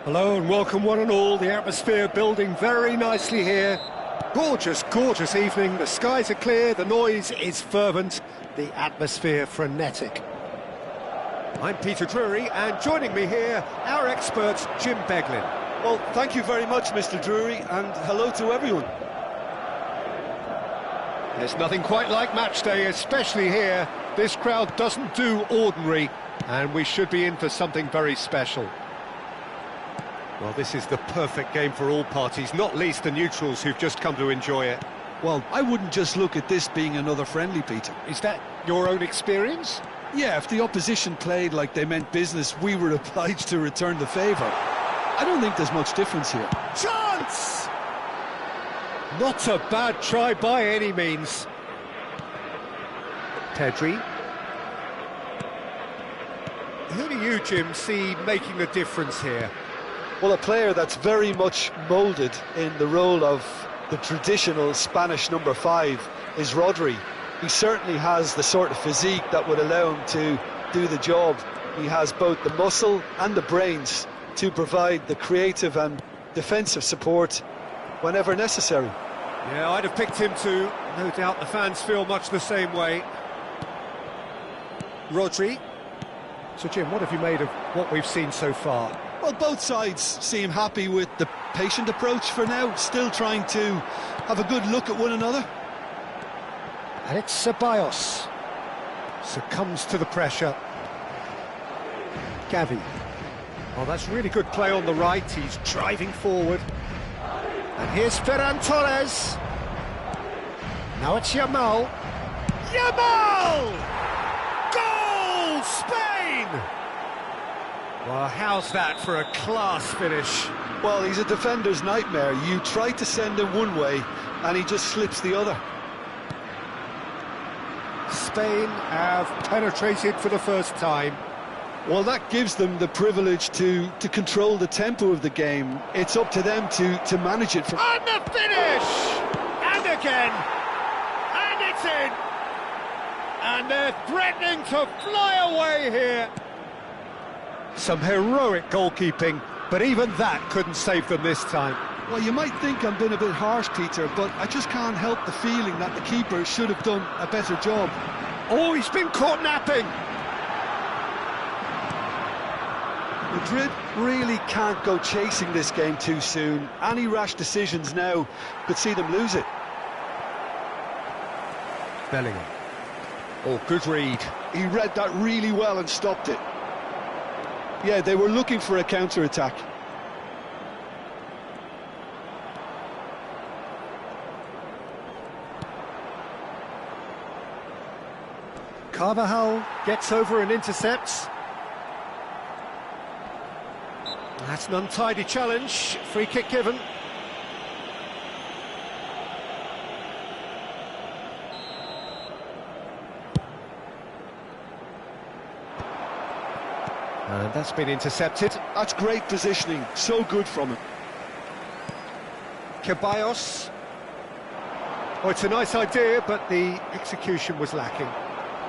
Hello and welcome one and all. The atmosphere building very nicely here. Gorgeous, gorgeous evening. The skies are clear, the noise is fervent, the atmosphere frenetic. I'm Peter Drury, and joining me here, our expert Jim Beglin. Well, thank you very much, Mr. Drury, and hello to everyone. There's nothing quite like match day, especially here. This crowd doesn't do ordinary, and we should be in for something very special. Well, this is the perfect game for all parties, not least the neutrals who've just come to enjoy it. Well, I wouldn't just look at this being another friendly, Peter. Is that your own experience? Yeah, if the opposition played like they meant business, we were obliged to return the favour. I don't think there's much difference here. Chance! Not a bad try by any means. Pedri. Who do you, Jim, see making a difference here? Well, a player that's very much moulded in the role of the traditional Spanish number 5 is Rodri. He certainly has the sort of physique that would allow him to do the job. He has both the muscle and the brains to provide the creative and defensive support whenever necessary. Yeah, I'd have picked him too. No doubt the fans feel much the same way. Rodri. So, Jim, what have you made of what we've seen so far? Well, both sides seem happy with the patient approach for now, still trying to have a good look at one another. And it's Cbcs. Succumbs to the pressure. Gavi. Oh, that's really good play on the right. He's driving forward. And here's Ferran Torres. Now it's Yamal. Yamal! Goal! Spain! Well, how's that for a class finish? Well, he's a defender's nightmare. You try to send him one way, and he just slips the other. Spain have penetrated for the first time. Well, that gives them the privilege to control the tempo of the game. It's up to them to manage it. And the finish! And again! And it's in! And they're threatening to fly away here. Some heroic goalkeeping, but even that couldn't save them this time. Well, you might think I'm being a bit harsh, Peter, but I just can't help the feeling that the keeper should have done a better job. Oh, he's been caught napping! Madrid really can't go chasing this game too soon. Any rash decisions now could see them lose it. Bellingham. Oh, good read. He read that really well and stopped it. Yeah, they were looking for a counter-attack. Carvajal gets over and intercepts. That's an untidy challenge. Free kick given. And that's been intercepted. That's great positioning. So good from him. Cbcs. Oh, it's a nice idea, but the execution was lacking.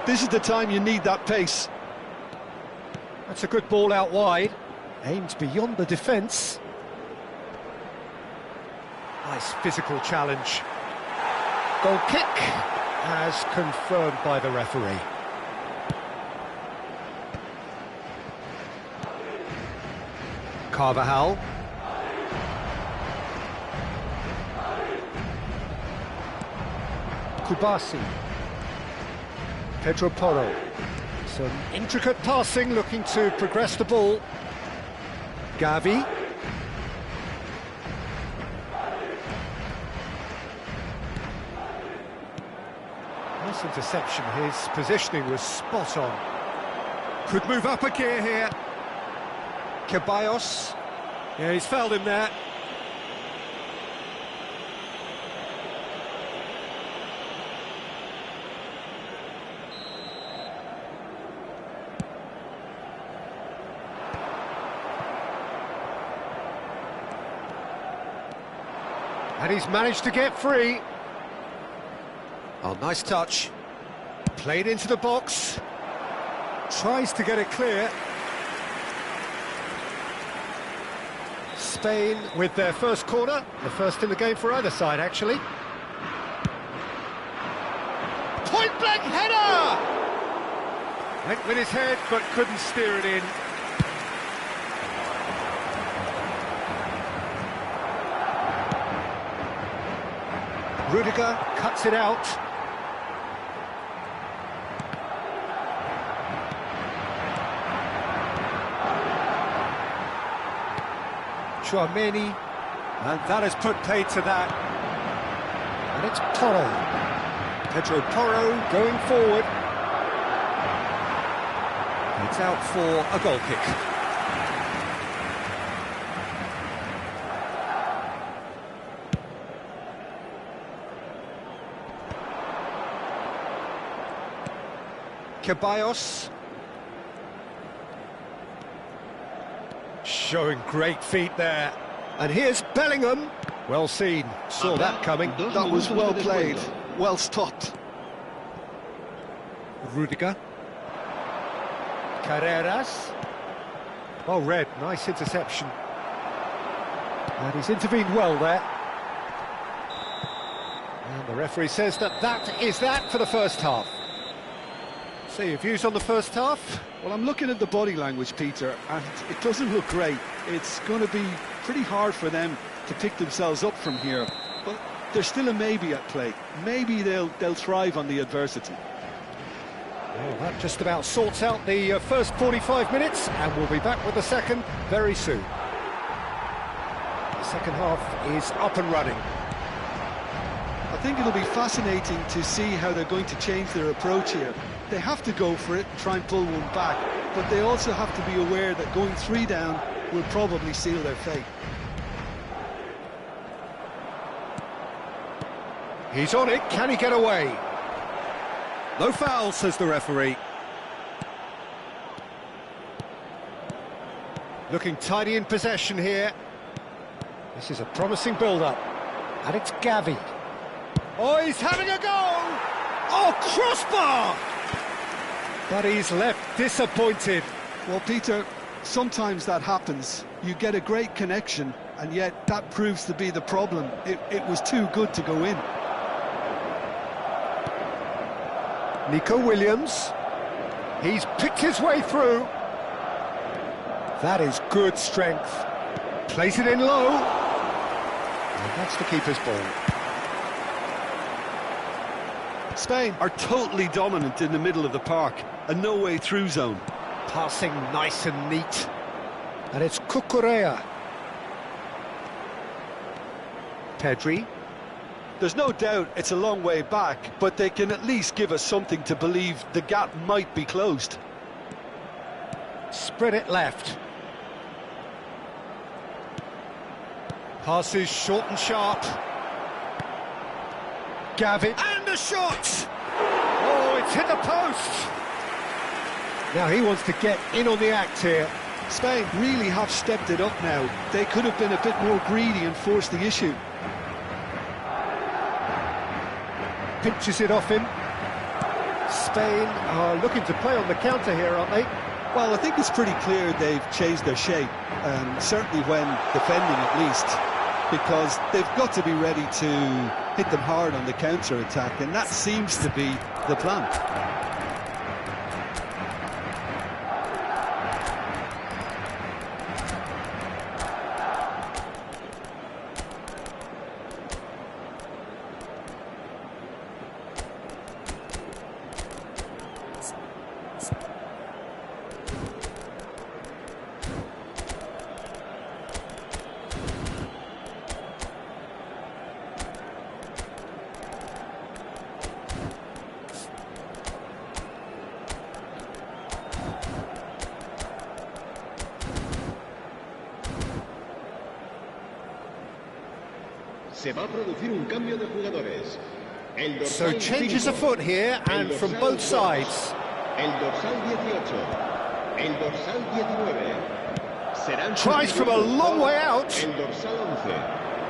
This is the time you need that pace. That's a good ball out wide. Aimed beyond the defence. Nice physical challenge. Goal kick, as confirmed by the referee. Carvajal. Kubasi. Pedro Porro. Some intricate passing, looking to progress the ball. Gavi. Nice interception, his positioning was spot on. Could move up a gear here. Cbcs. Yeah, he's fouled him there. And he's managed to get free. Oh, nice touch. Played into the box. Tries to get it clear. Spain with their first corner, the first in the game for either side, actually. Point-blank header! Went with his head, but couldn't steer it in. Rudiger cuts it out. Chouameni, and that has put paid to that. And it's Porro. Pedro Porro going forward. It's out for a goal kick. Ceballos. Showing great feet there. And here's Bellingham. Well seen. Saw that coming. That was well played. Well stopped. Rudiger. Carreras. Well read. Nice interception. And he's intervened well there. And the referee says that that is that for the first half. So your views on the first half? Well, I'm looking at the body language, Peter, and it doesn't look great. It's going to be pretty hard for them to pick themselves up from here. But there's still a maybe at play. Maybe they'll thrive on the adversity. Well, that just about sorts out the first 45 minutes, and we'll be back with the second very soon. The second half is up and running. I think it'll be fascinating to see how they're going to change their approach here. They have to go for it, try and pull one back, but they also have to be aware that going 3 down will probably seal their fate. He's on it, can he get away? No foul, says the referee. Looking tidy in possession here. This is a promising build-up. And it's Gavi. Oh, he's having a go! Oh, crossbar! But he's left disappointed. Well, Peter, sometimes that happens. You get a great connection, and yet that proves to be the problem. It was too good to go in. Nico Williams. He's picked his way through. That is good strength. Plays it in low. And that's the keeper's ball. Spain are totally dominant in the middle of the park, a no-way through zone. Passing nice and neat. And it's Cucurella. Pedri. There's no doubt it's a long way back, but they can at least give us something to believe the gap might be closed. Spread it left. Passes short and sharp. Gavi. And a shot! Oh, it's hit the post! Now he wants to get in on the act here. Spain really have stepped it up now. They could have been a bit more greedy and forced the issue. Pinches it off him. Spain are looking to play on the counter here, aren't they? Well, I think it's pretty clear they've changed their shape, certainly when defending at least, because they've got to be ready to hit them hard on the counter-attack, and that seems to be the plan. Se va a producir un cambio de jugadores. So changes afoot here, and from both sides. El dorsal 18, el dorsal 19. Serán Tries from a long way out. El dorsal 11,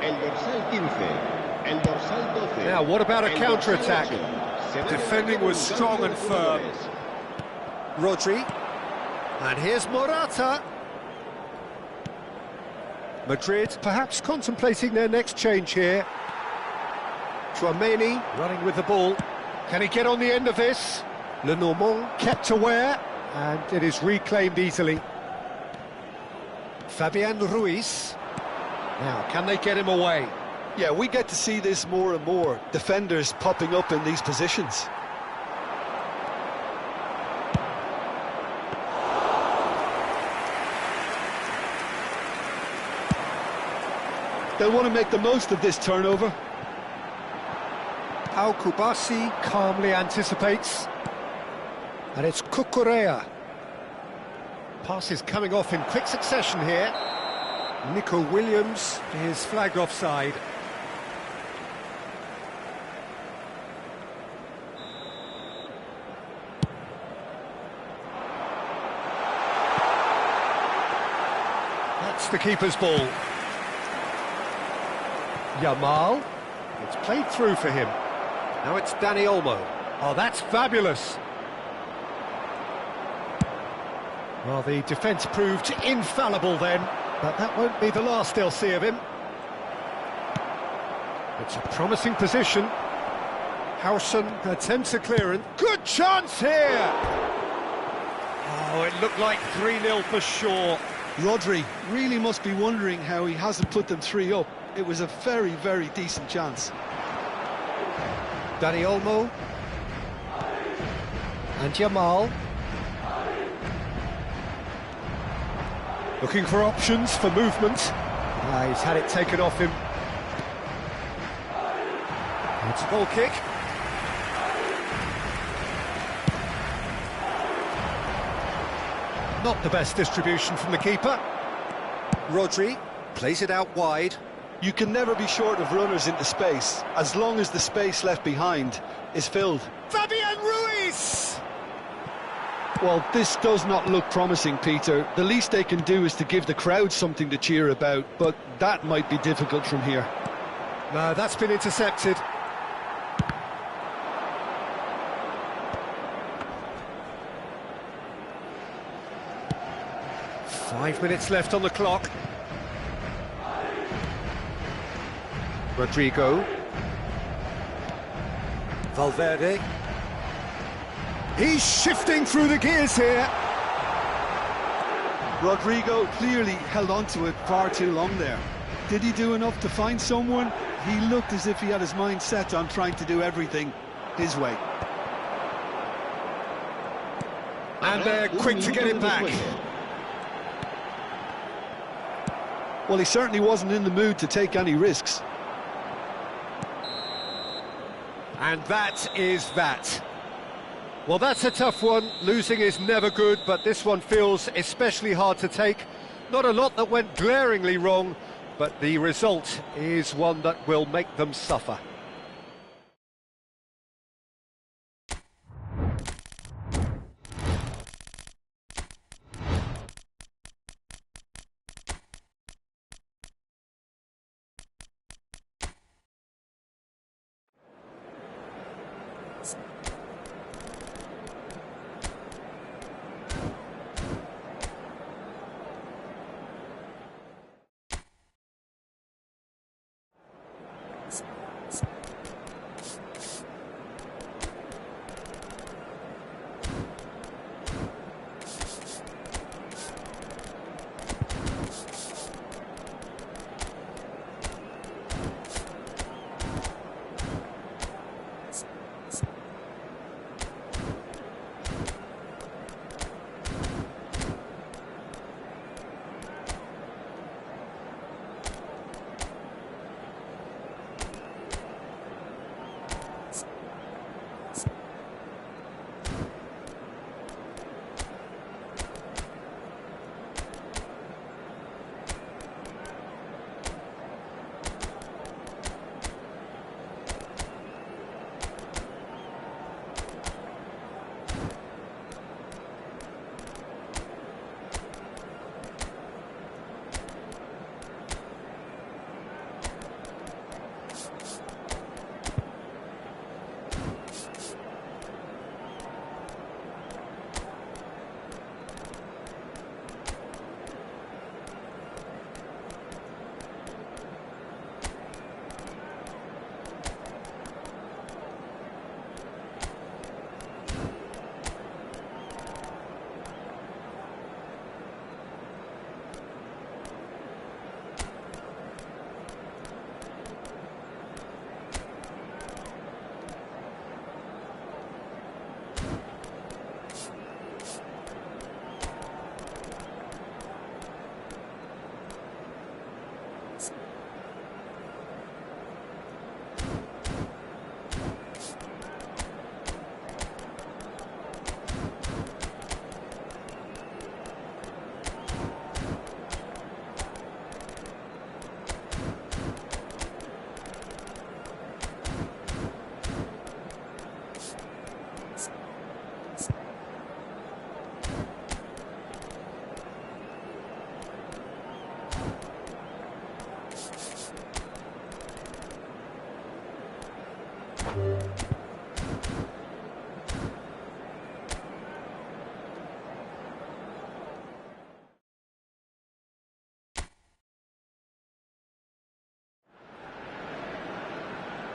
el dorsal 15, el dorsal 12. Now, what about a el counter-attack? dorsal 8. Defending was strong and firm. Rodri. And here's Morata. Madrid perhaps contemplating their next change here. Chouameni running with the ball. Can he get on the end of this? Lenormand kept aware, and it is reclaimed easily. Fabian Ruiz. Now, can they get him away? Yeah, we get to see this more and more. Defenders popping up in these positions. They'll want to make the most of this turnover. Al Kubasi calmly anticipates. And it's Cucurella. Passes coming off in quick succession here. Nico Williams is flagged offside. That's the keeper's ball. Yamal. It's played through for him. Now it's Dani Olmo. Oh, that's fabulous. Well, the defence proved infallible then, but that won't be the last they'll see of him. It's a promising position. Howson attempts a clearance. Good chance here! Oh, it looked like 3-0 for sure. Rodri really must be wondering how he hasn't put them 3 up. It was a very, very decent chance. Dani Olmo. And Yamal. Looking for options for movement. He's had it taken off him. It's a goal kick. Not the best distribution from the keeper. Rodri plays it out wide. You can never be short of runners into space, as long as the space left behind is filled. Fabian Ruiz! Well, this does not look promising, Peter. The least they can do is to give the crowd something to cheer about, but that might be difficult from here. No, that's been intercepted. Five minutes left on the clock. Rodrigo. Valverde. He's shifting through the gears here. Rodrigo clearly held on to it far too long there. Did he do enough to find someone? He looked as if he had his mind set on trying to do everything his way. And they're quick to get it back. Well, he certainly wasn't in the mood to take any risks. And that is that. Well, that's a tough one. Losing is never good, but this one feels especially hard to take. Not a lot that went glaringly wrong, but the result is one that will make them suffer.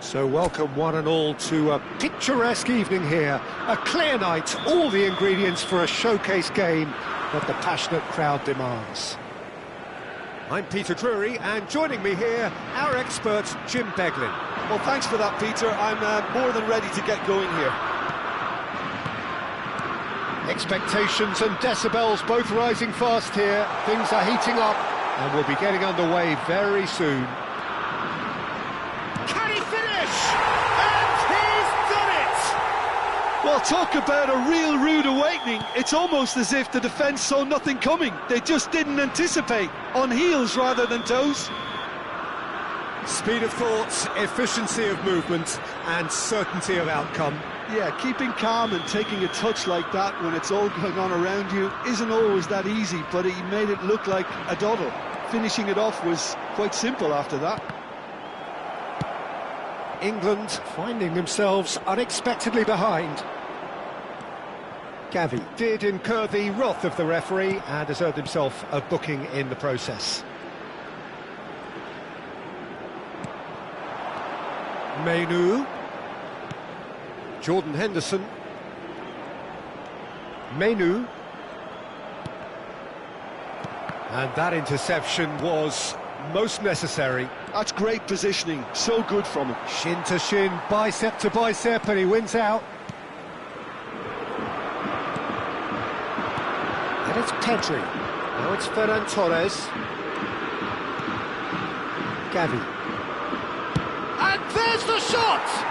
So welcome one and all to a picturesque evening here. A clear night, all the ingredients for a showcase game that the passionate crowd demands. I'm Peter Drury, and joining me here, our expert Jim Beglin. Well, thanks for that, Peter. I'm more than ready to get going here. Expectations and decibels both rising fast here. Things are heating up, and we'll be getting underway very soon. Can he finish? And he's done it! Well, talk about a real rude awakening. It's almost as if the defence saw nothing coming. They just didn't anticipate. On heels rather than toes. Speed of thought, efficiency of movement, and certainty of outcome. Yeah, keeping calm and taking a touch like that when it's all going on around you isn't always that easy, but he made it look like a doddle. Finishing it off was quite simple after that. England finding themselves unexpectedly behind. Gavi did incur the wrath of the referee and has earned himself a booking in the process. Menu. Jordan Henderson. Menu. And that interception was most necessary. That's great positioning, so good from him. Shin to shin, bicep to bicep, and he wins out. And it's Pedri. Now it's Ferran Torres. Gavi. And there's the shot!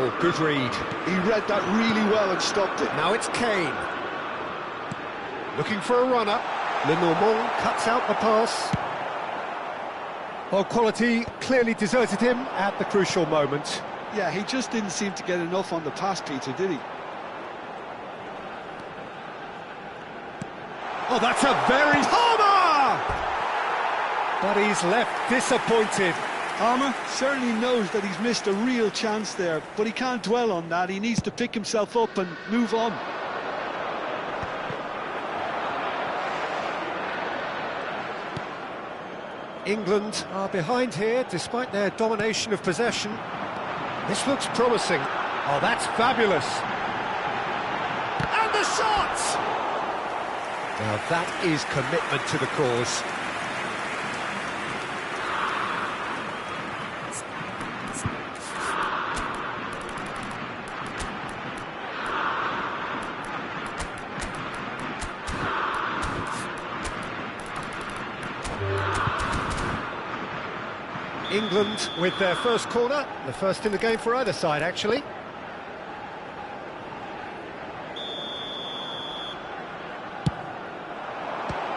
Oh, good read. He read that really well and stopped it. Now it's Kane. Looking for a runner. Lenormand cuts out the pass. Well, quality clearly deserted him at the crucial moment. Yeah, he just didn't seem to get enough on the pass, Peter, did he? Oh, that's a very... Palmer! But he's left disappointed. Palmer certainly knows that he's missed a real chance there, but he can't dwell on that. He needs to pick himself up and move on. England are behind here, despite their domination of possession. This looks promising. Oh, that's fabulous. And the shot! Now that is commitment to the cause. England with their first corner, the first in the game for either side, actually.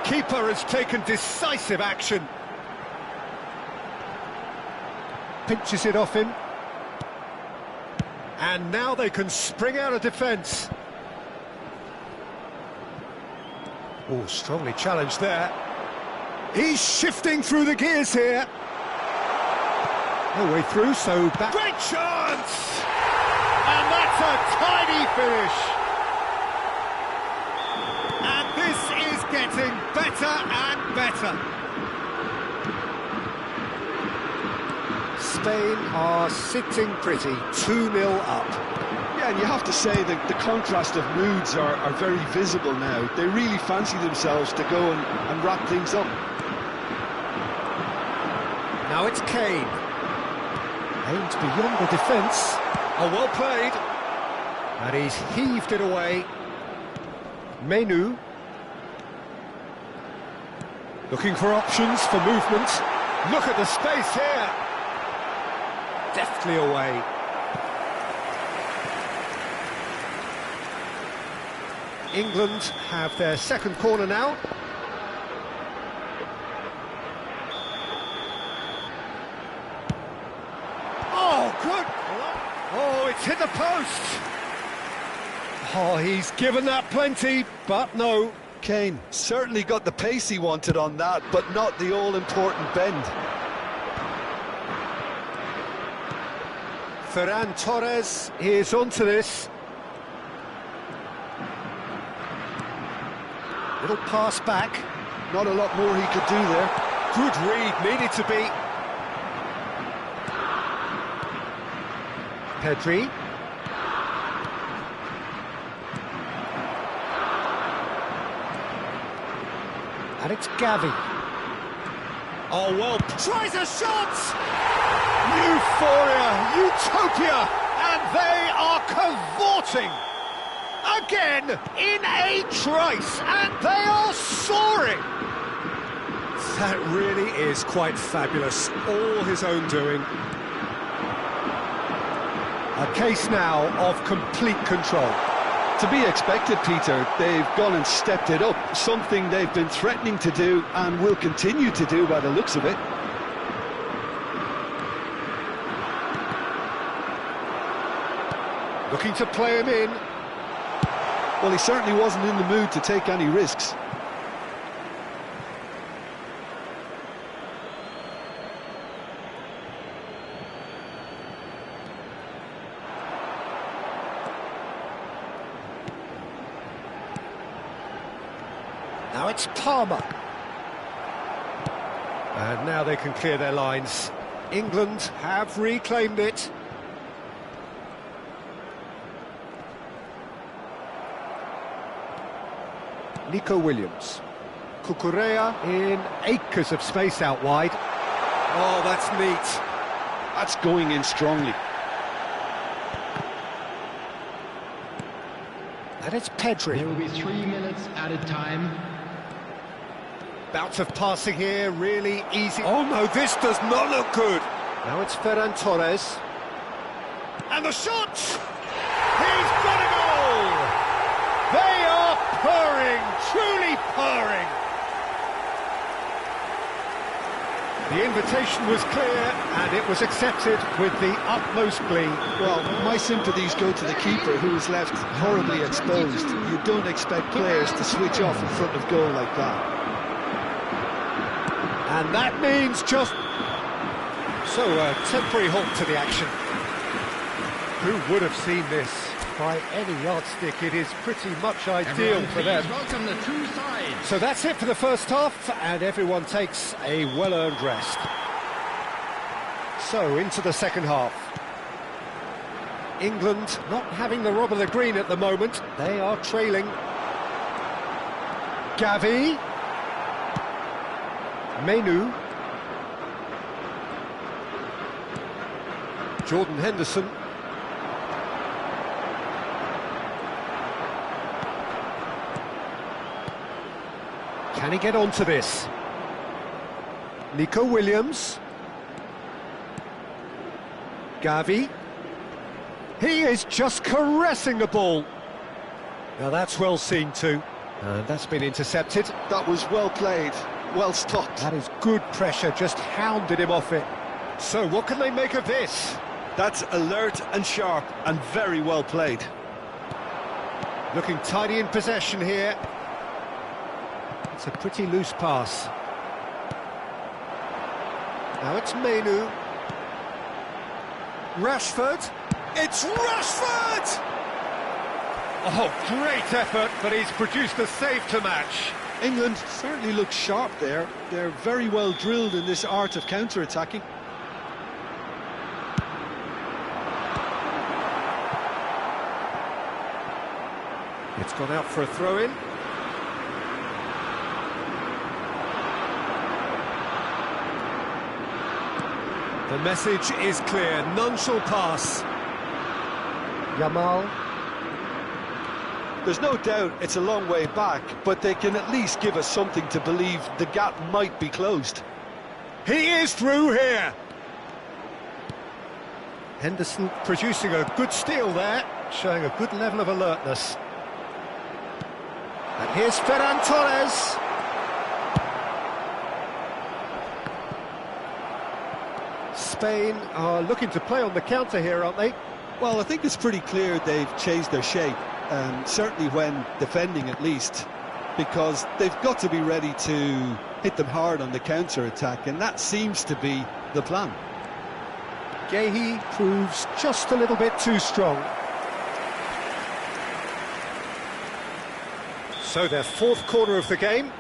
Keeper has taken decisive action. Pinches it off him. And now they can spring out of defence. Oh, strongly challenged there. He's shifting through the gears here. No way through, so back. Great chance! And that's a tidy finish. And this is getting better and better. Spain are sitting pretty, 2-0 up. Yeah, and you have to say that the contrast of moods are very visible now. They really fancy themselves to go and wrap things up. Now it's Kane. Aimed beyond the defence. Oh, well played. And he's heaved it away. Menu. Looking for options for movement. Look at the space here. Deftly away. England have their second corner now. Oh, good! Oh, it's hit the post! Oh, he's given that plenty, but no. Kane certainly got the pace he wanted on that, but not the all-important bend. Ferran Torres is onto this. Little pass back. Not a lot more he could do there. Good read, needed to be. Pedri. And it's Gavi. Oh, well, tries a shot! Euphoria, utopia, and they are cavorting again in a trice, and they are soaring. That really is quite fabulous, all his own doing. A case now of complete control. To be expected, Peter. They've gone and stepped it up, something they've been threatening to do and will continue to do by the looks of it. Looking to play him in. Well, he certainly wasn't in the mood to take any risks. Now it's Palmer. And now they can clear their lines. England have reclaimed it. Nico Williams. Cucurella in acres of space out wide. Oh, that's neat. That's going in strongly. And it's Pedri. There will be 3 minutes added time. Bouts of passing here, really easy. Oh no, this does not look good. Now it's Ferran Torres. And the shot! He's got a goal! They are purring, truly purring. The invitation was clear and it was accepted with the utmost glee. Well, my sympathies go to the keeper, who was left horribly exposed. You don't expect players to switch off in front of goal like that. And that means just... So, a temporary halt to the action. Who would have seen this? By any yardstick, it is pretty much ideal for them. Welcome the two sides. So that's it for the first half, and everyone takes a well-earned rest. So, into the second half. England not having the rub of the green at the moment. They are trailing. Gavi. Menu. Jordan Henderson. Can he get onto this? Nico Williams. Gavi. He is just caressing the ball. Now that's well seen too. And that's been intercepted. That was well played, well stopped. That is good pressure, just hounded him off it. So what can they make of this? That's alert and sharp and very well played. Looking tidy in possession here. It's a pretty loose pass. Now it's Menu. Rashford. It's Rashford! Oh, great effort, but he's produced a save to match. England certainly look sharp there. They're very well drilled in this art of counter-attacking. It's gone out for a throw-in. The message is clear, none shall pass. Yamal. There's no doubt it's a long way back, but they can at least give us something to believe the gap might be closed. He is through here. Henderson producing a good steal there, showing a good level of alertness. And here's Ferran Torres. Spain are looking to play on the counter here, aren't they? Well, I think it's pretty clear they've changed their shape, certainly when defending at least, because they've got to be ready to hit them hard on the counter-attack, and that seems to be the plan. Gehi proves just a little bit too strong. So their fourth corner of the game.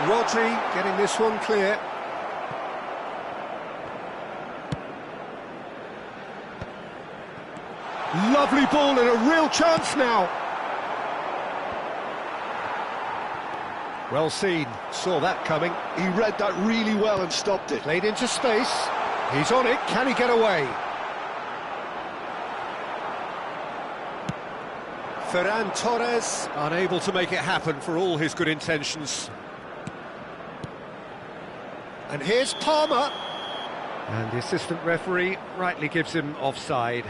Rodri getting this one clear. Lovely ball and a real chance now. Well seen, saw that coming. He read that really well and stopped it. Played into space. He's on it, can he get away? Ferran Torres unable to make it happen for all his good intentions. And here's Palmer. And the assistant referee rightly gives him offside.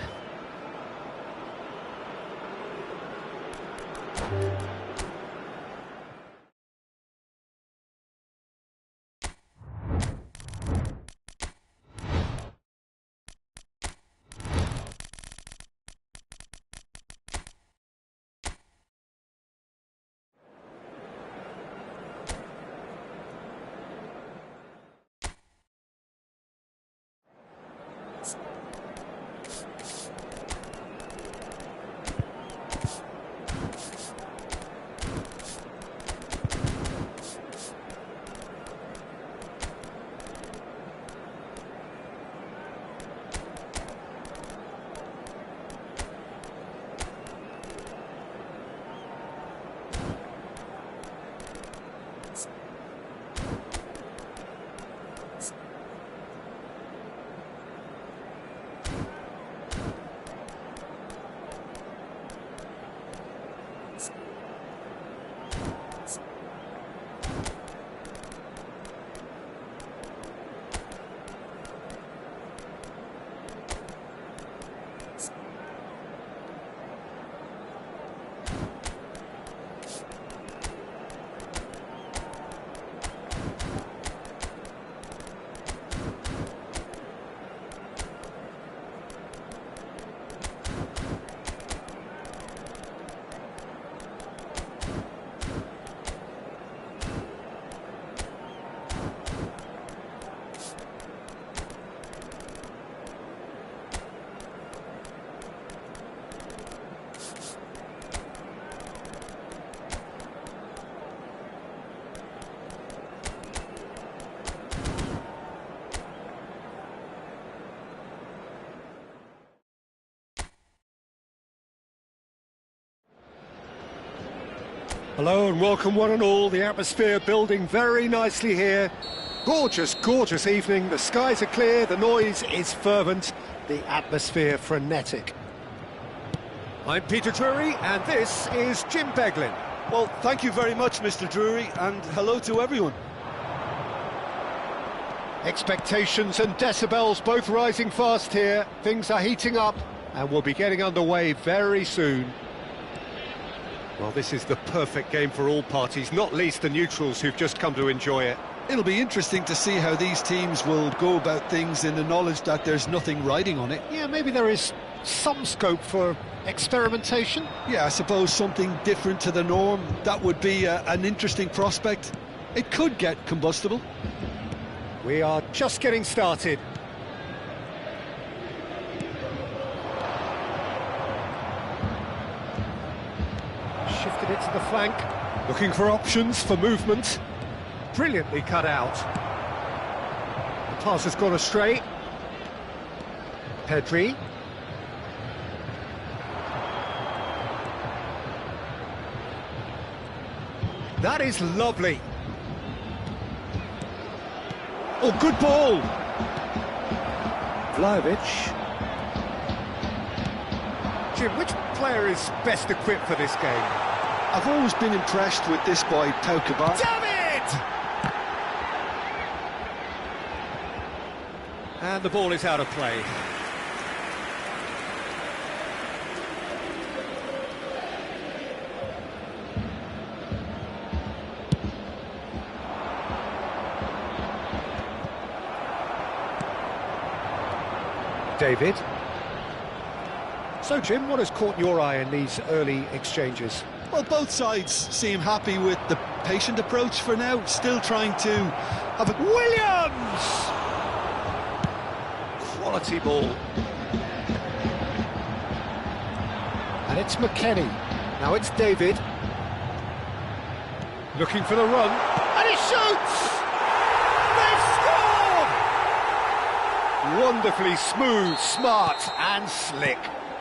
Hello and welcome one and all, the atmosphere building very nicely here. Gorgeous, gorgeous evening, the skies are clear, the noise is fervent, the atmosphere frenetic. I'm Peter Drury and this is Jim Beglin. Well, thank you very much, Mr. Drury, and hello to everyone. Expectations and decibels both rising fast here, things are heating up and we'll be getting underway very soon. Well, this is the perfect game for all parties, not least the neutrals who've just come to enjoy it. It'll be interesting to see how these teams will go about things in the knowledge that there's nothing riding on it. Yeah, maybe there is some scope for experimentation. Yeah, I suppose something different to the norm. That would be an interesting prospect. It could get combustible. We are just getting started. Shifted it to the flank, looking for options for movement. Brilliantly cut out. The pass has gone astray. Pedri. That is lovely. Oh, good ball. Vlahovic. Jim, which player is best equipped for this game? I've always been impressed with this boy, Pau Cabar. David! And the ball is out of play. David. So, Jim, what has caught your eye in these early exchanges? Well, both sides seem happy with the patient approach for now, still trying to have a... Williams! Quality ball. And it's McKennie. Now it's David. Looking for the run. And he shoots! They've scored! Wonderfully smooth, smart and slick.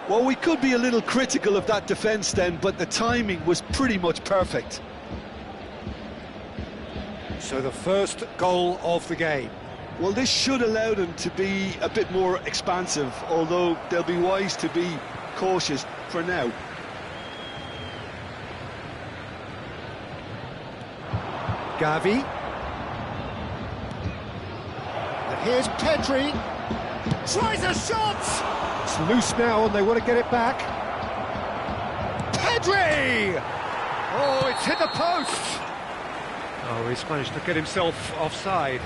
Well, we could be a little critical of that defence then, but the timing was pretty much perfect. So the first goal of the game. Well, this should allow them to be a bit more expansive, although they'll be wise to be cautious for now. Gavi. And here's Pedri. Tries a shot! It's loose now and they want to get it back. Pedri! Oh, it's hit the post! Oh, he's managed to get himself offside.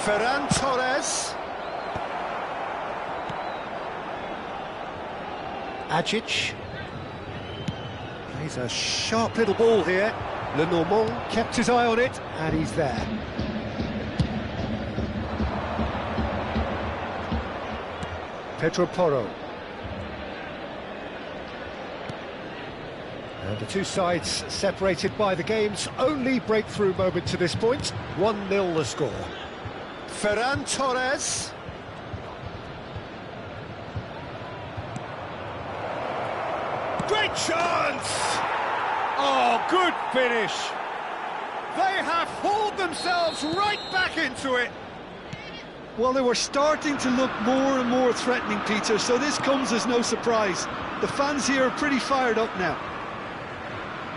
Ferran Torres. Ajic. Plays a sharp little ball here. Lenormand kept his eye on it, and he's there. Pedro Porro. And the two sides separated by the game's only breakthrough moment to this point. 1-0 the score. Ferran Torres. Great chance! Oh, good finish. They have hauled themselves right back into it. Well, they were starting to look more and more threatening, Peter, so this comes as no surprise. The fans here are pretty fired up now.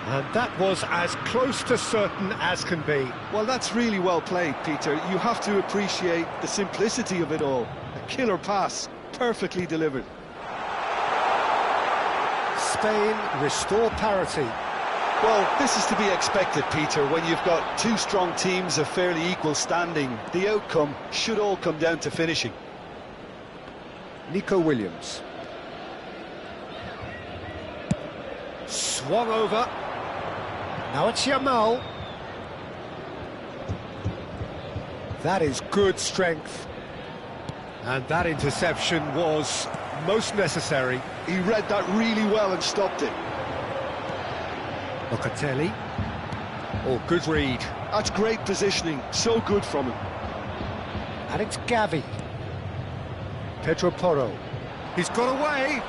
And that was as close to certain as can be. Well, that's really well played, Peter. You have to appreciate the simplicity of it all. A killer pass, perfectly delivered. Spain restore parity. Well, this is to be expected, Peter. When you've got two strong teams of fairly equal standing, the outcome should all come down to finishing. Nico Williams. Swung over. Now it's Yamal. That is good strength. And that interception was most necessary. He read that really well and stopped it. Locatelli. Oh, good read. That's great positioning. So good from him. And it's Gavi. Pedro Porro. He's got away.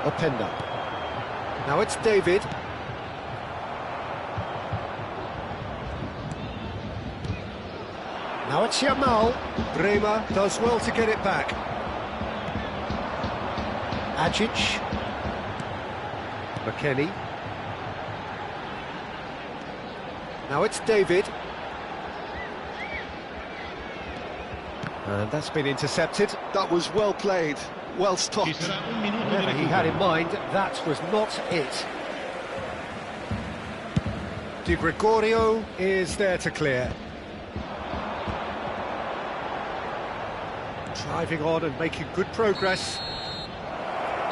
Openda. Now it's David. Now it's Yamal. Bremer does well to get it back. Ajic. McKennie. Now it's David. And that's been intercepted. That was well played, well stopped. Whatever he had in mind, that was not it. Di Gregorio is there to clear. Driving on and making good progress.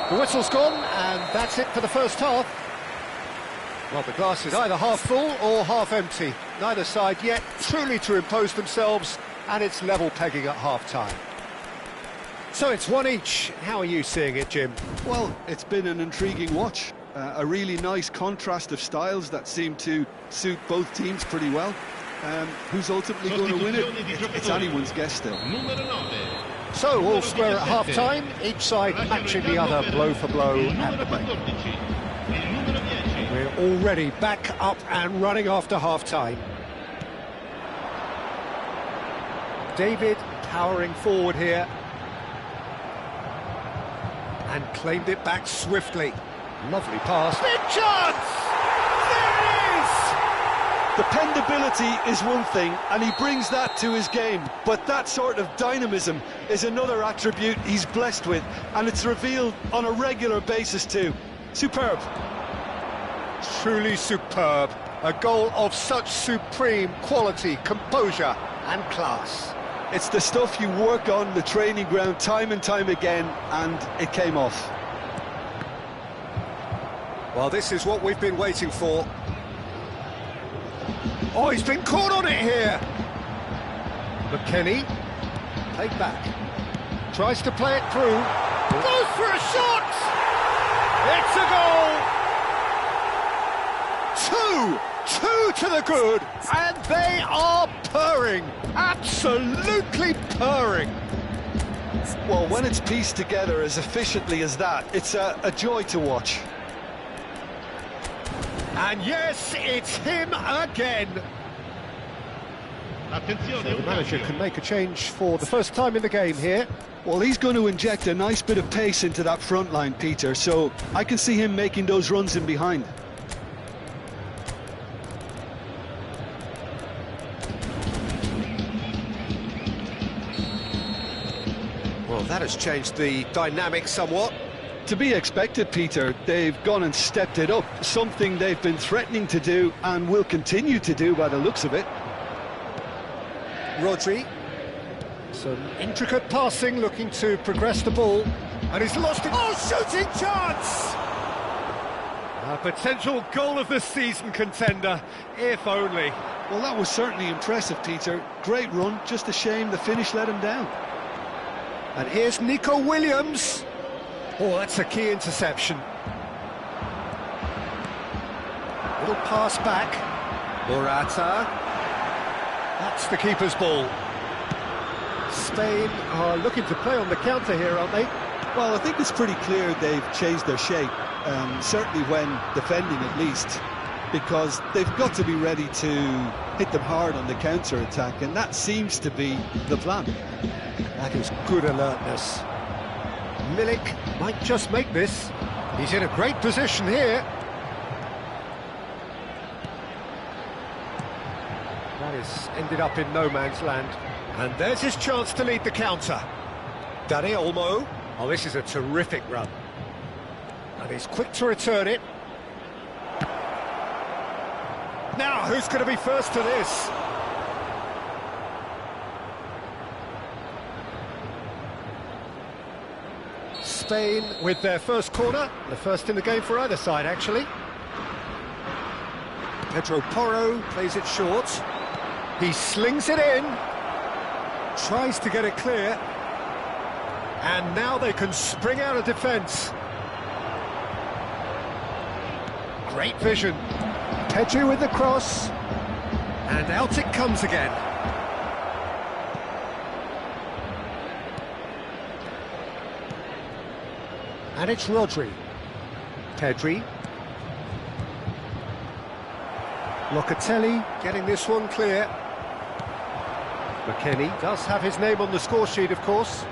The whistle's gone, and that's it for the first half. Well, the glass is either half full or half empty. Neither side yet truly to impose themselves, and it's level pegging at half-time. So it's one each. How are you seeing it, Jim? Well, it's been an intriguing watch. A really nice contrast of styles that seem to suit both teams pretty well. Who's ultimately going to win it? It's anyone's guess still. So, all square at half-time, each side matching the other blow for blow at the break. We're already back up and running after half-time. David powering forward here. And claimed it back swiftly. Lovely pass. Big chance! Dependability is one thing, and he brings that to his game, but that sort of dynamism is another attribute he's blessed with, and it's revealed on a regular basis too. Superb. Truly superb. A goal of such supreme quality, composure and class. It's the stuff you work on the training ground time and time again, and it came off. Well, this is what we've been waiting for. Oh, he's been caught on it here. McKennie, played back. Tries to play it through. Goes for a shot! It's a goal! Two to the good, and they are purring. Absolutely purring. Well, when it's pieced together as efficiently as that, it's a joy to watch. And yes, it's him again. So the manager can make a change for the first time in the game here. Well, he's going to inject a nice bit of pace into that front line, Peter, so I can see him making those runs in behind. Well, that has changed the dynamic somewhat. To be expected, Peter. They've gone and stepped it up, something they've been threatening to do and will continue to do by the looks of it. Rodri, some intricate passing, looking to progress the ball, and he's lost it. Oh, shooting chance! A potential goal of the season contender, if only. Well, that was certainly impressive, Peter. Great run, just a shame the finish let him down. And here's Nico Williams. Oh, that's a key interception. Little pass back. Morata. That's the keeper's ball. Spain are looking to play on the counter here, aren't they? Well, I think it's pretty clear they've changed their shape, certainly when defending at least, because they've got to be ready to hit them hard on the counter-attack, and that seems to be the plan. That is good alertness. Milik might just make this. He's in a great position here. That has ended up in no man's land. And there's his chance to lead the counter. Dani Olmo. Oh, this is a terrific run. And he's quick to return it. Now, who's going to be first to this? Spain with their first corner, the first in the game for either side, actually. Pedro Porro plays it short. He slings it in, tries to get it clear, and now they can spring out of defence. Great vision. Pedri with the cross, and out it comes again. And it's Rodri. Pedri. Locatelli getting this one clear. McKennie does have his name on the score sheet, of course.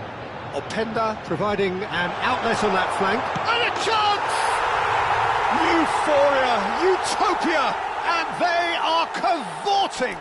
Openda providing an outlet on that flank. And a chance! Euphoria, utopia, and they are cavorting.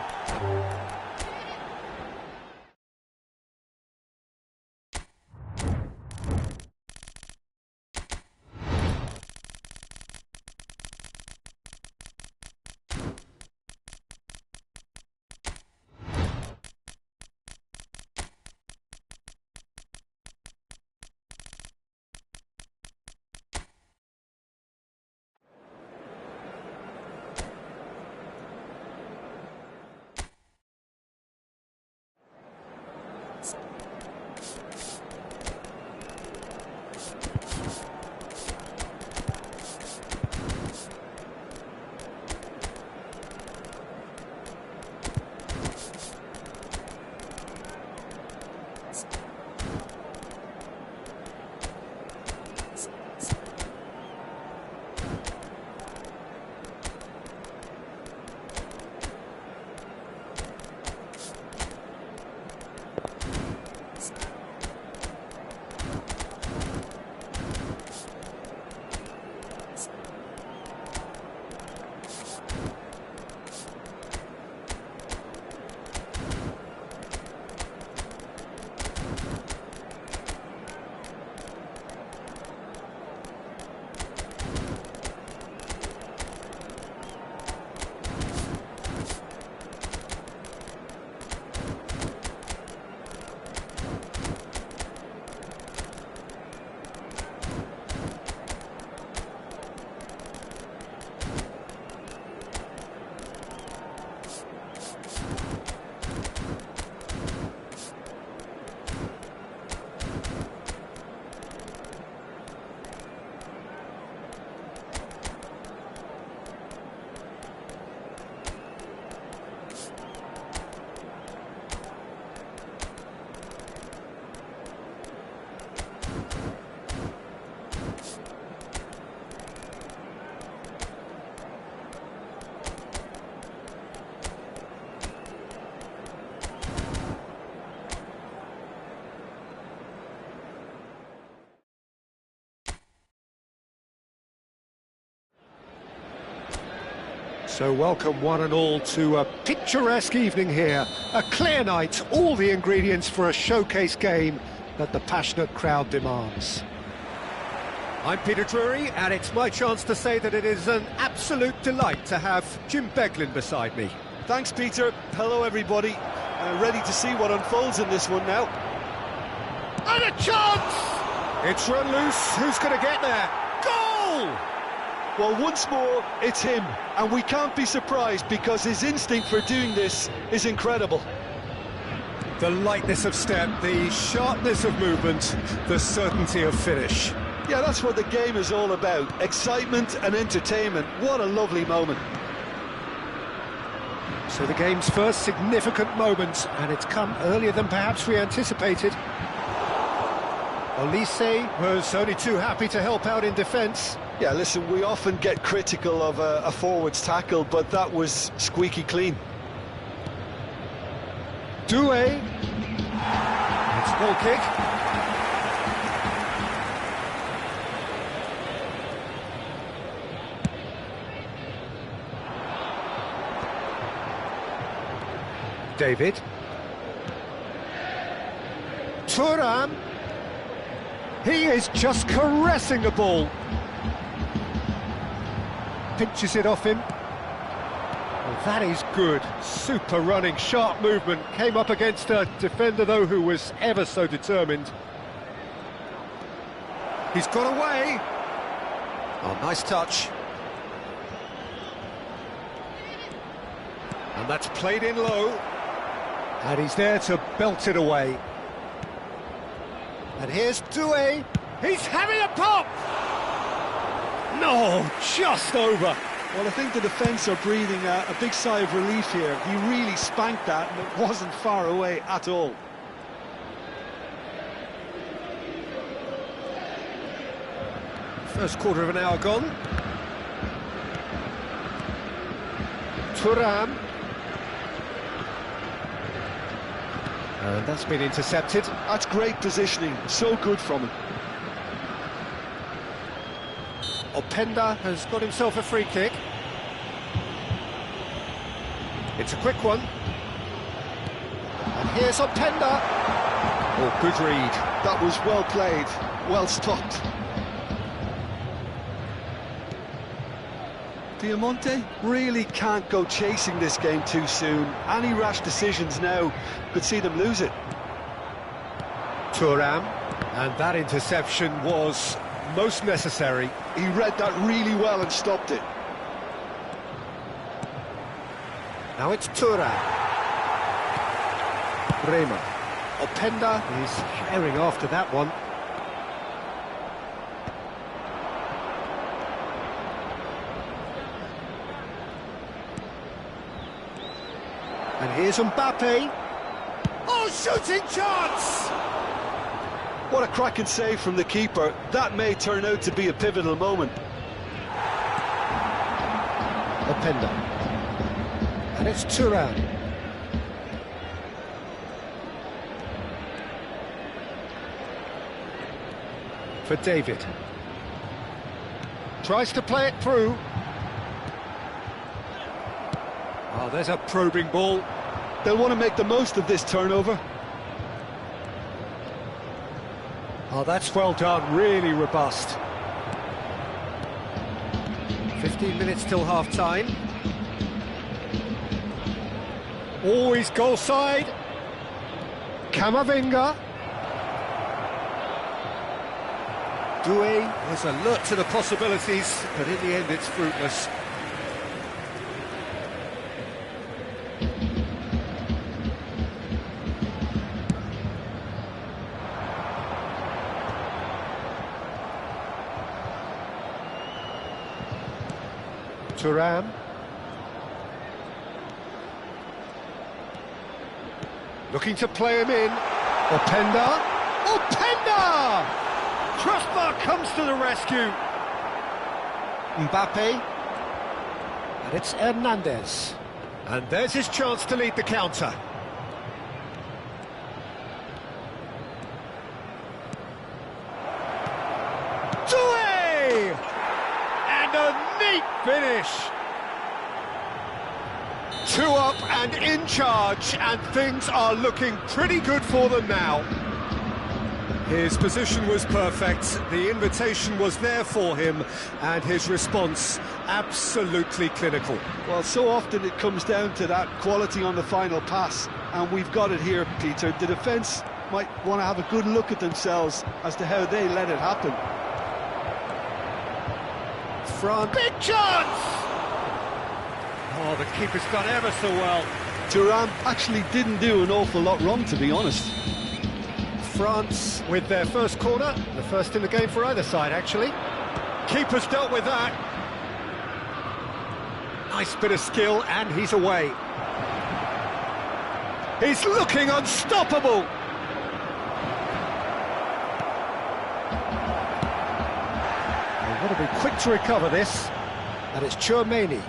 So welcome one and all to a picturesque evening here. A clear night, all the ingredients for a showcase game that the passionate crowd demands. I'm Peter Drury, and it's my chance to say that it is an absolute delight to have Jim Beglin beside me. Thanks, Peter. Hello, everybody. Ready to see what unfolds in this one now. And a chance! It's run loose. Who's going to get there? Goal! Well, once more, it's him, and we can't be surprised because his instinct for doing this is incredible. The lightness of step, the sharpness of movement, the certainty of finish. Yeah, that's what the game is all about. Excitement and entertainment. What a lovely moment. So the game's first significant moment, and it's come earlier than perhaps we anticipated. Olise was only too happy to help out in defence. Yeah, listen, we often get critical of a forward's tackle, but that was squeaky clean. Doué. It's a goal kick. David. Thuram. He is just caressing the ball. Pinches it off him. Well, that is good. Super running, sharp movement. Came up against a defender, though, who was ever so determined. He's got away. Oh, nice touch. And that's played in low. And he's there to belt it away. And here's Doué. He's having a pop! No, just over. Well, I think the defence are breathing a big sigh of relief here. He really spanked that, and it wasn't far away at all. First quarter of an hour gone. Thuram. And that's been intercepted. That's great positioning. So good from him. Openda has got himself a free kick. It's a quick one. And here's Openda. Oh, good read. That was well played, well stopped. Piemonte really can't go chasing this game too soon. Any rash decisions now could see them lose it. Thuram. And that interception was most necessary. He read that really well and stopped it. Now it's Thuram. Bremer. Openda is herring after that one. And here's Mbappe. Oh, shooting chance! What a cracking save from the keeper. That may turn out to be a pivotal moment. Openda. And it's Thuram. For David. Tries to play it through. Oh, there's a probing ball. They'll want to make the most of this turnover. Oh, that's well done, really robust. 15 minutes till half-time. Always goal side. Camavinga. Doué was alert to the possibilities, but in the end it's fruitless. Thuram. Looking to play him in. Openda. Openda! Crossbar comes to the rescue. Mbappe. And it's Hernandez. And there's his chance to lead the counter. Doué! And a neat finish. 2 up and in charge, and things are looking pretty good for them now. His position was perfect, the invitation was there for him, and his response absolutely clinical. Well, so often it comes down to that quality on the final pass, and we've got it here, Peter. The defence might want to have a good look at themselves as to how they let it happen. Front. Big chance! Oh, the keeper's done ever so well. Thuram actually didn't do an awful lot wrong, to be honest. France with their first corner, the first in the game for either side, actually. Keeper's dealt with that. Nice bit of skill, and he's away. He's looking unstoppable. They've got to be quick to recover this. And it's Tchouaméni.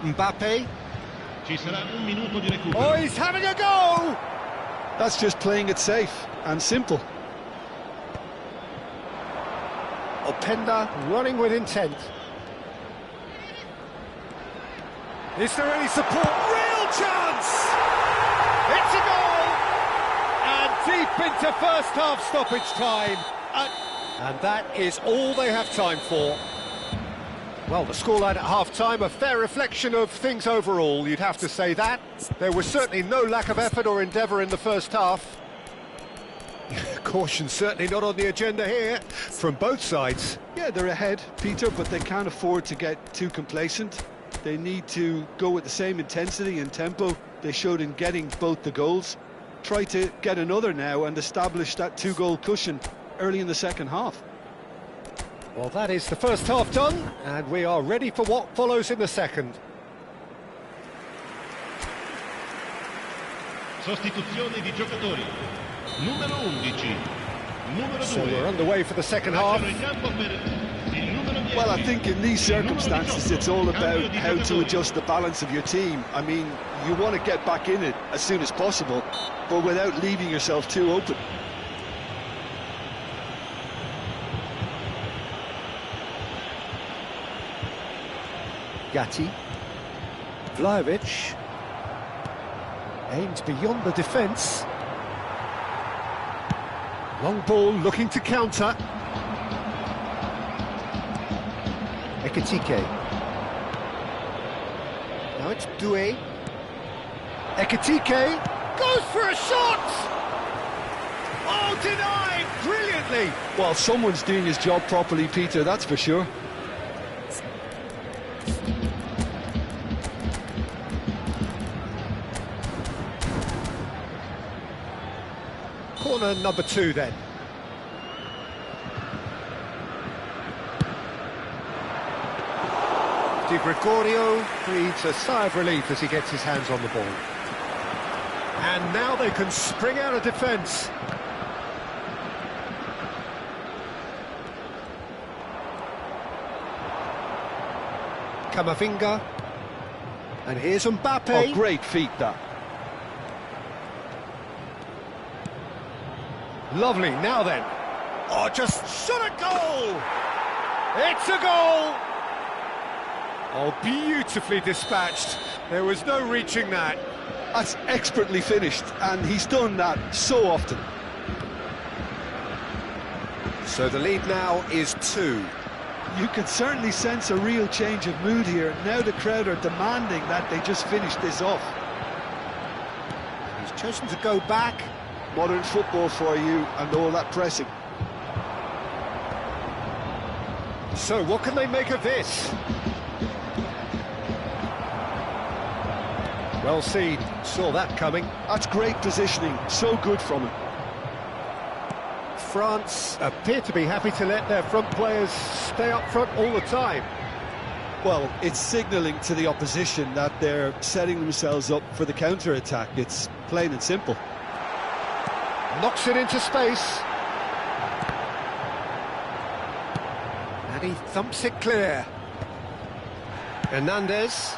Mbappe. Ci sarà un minuto di recupero. Oh, he's having a go! That's just playing it safe and simple. Openda running with intent. Is there any support? Real chance! It's a goal! And deep into first half stoppage time. And that is all they have time for. Well, the scoreline at half-time, a fair reflection of things overall, you'd have to say that. There was certainly no lack of effort or endeavour in the first half. Caution certainly not on the agenda here, from both sides. Yeah, they're ahead, Peter, but they can't afford to get too complacent. They need to go with the same intensity and tempo they showed in getting both the goals. Try to get another now and establish that 2-goal cushion early in the second half. Well, that is the first half done, and we are ready for what follows in the second. Sostituzione di giocatori. Numero 11. Numero 2. So we're underway for the second half. Well, I think in these circumstances it's all about how to adjust the balance of your team. I mean, you want to get back in it as soon as possible, but without leaving yourself too open. Gatti. Vlahovic. Aimed beyond the defence. Long ball looking to counter. Ekitike. Now it's Doué. Ekitike goes for a shot! Oh, denied brilliantly! Well, someone's doing his job properly, Peter, that's for sure. Corner number 2 then. Di Gregorio breathes a sigh of relief as he gets his hands on the ball. And now they can spring out of defence. Camavinga. And here's Mbappe. Oh, great feat, that. Lovely, now then. Oh, just shot a goal! It's a goal! Oh, beautifully dispatched. There was no reaching that. That's expertly finished, and he's done that so often. So the lead now is 2. You can certainly sense a real change of mood here. Now the crowd are demanding that they just finish this off. He's chosen to go back. Modern football for you and all that pressing. So what can they make of this? Well seen, saw that coming. That's great positioning, so good from him. France appear to be happy to let their front players stay up front all the time. Well, it's signalling to the opposition that they're setting themselves up for the counter-attack. It's plain and simple. Knocks it into space. And he thumps it clear. Hernandez.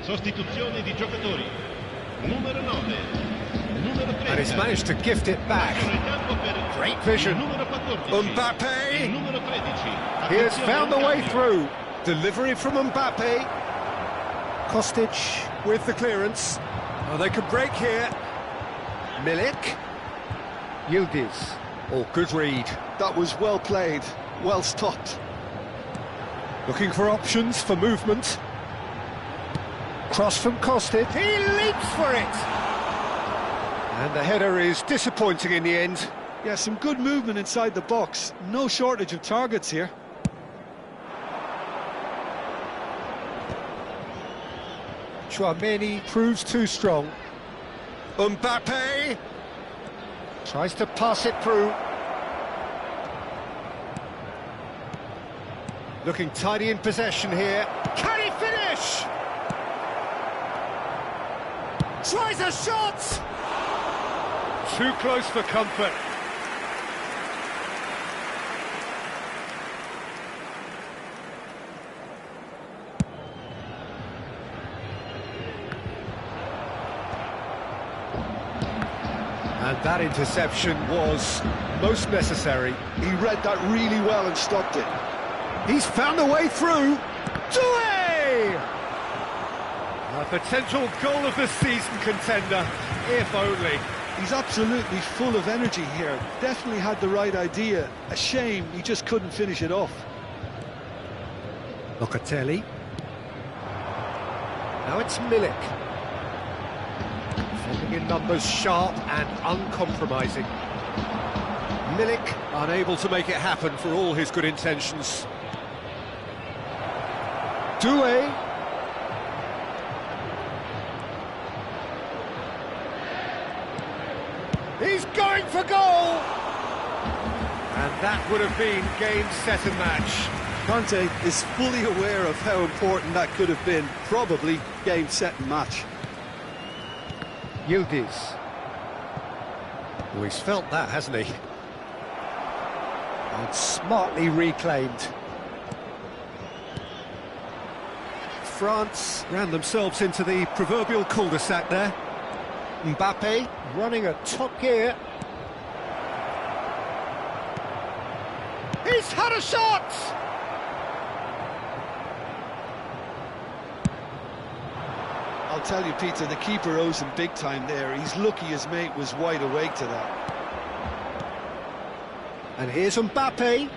Sostituzione di giocatori. Numero 9. Numero 30. And he's managed to gift it back. Great vision. Numero 14. Mbappe. Numero 13. He has found the way through. Delivery from Mbappe. Kostic with the clearance. Oh, they could break here. Milik. Yildiz. Oh, good read. That was well played, well stopped. Looking for options for movement. Cross from Kostic. He leaps for it. And the header is disappointing in the end. Yeah, some good movement inside the box. No shortage of targets here. Chouameni proves too strong. Mbappe tries to pass it through. Looking tidy in possession here. Can he finish? Tries a shot! Too close for comfort. And that interception was most necessary. He read that really well and stopped it. He's found a way through. Doué! A potential goal of the season contender, if only. He's absolutely full of energy here. Definitely had the right idea. A shame he just couldn't finish it off. Locatelli. Now it's Milik. Defending in numbers, sharp and uncompromising. Milik unable to make it happen for all his good intentions. Doué. He's going for goal! And that would have been game, set and match. Conte is fully aware of how important that could have been. Probably game, set and match. Yildiz. Oh, he's felt that, hasn't he? And smartly reclaimed. France ran themselves into the proverbial cul-de-sac there. Mbappe running at top gear. He's had a shot! I'll tell you, Peter, the keeper owes him big time there. He's lucky his mate was wide awake to that. And here's Mbappe.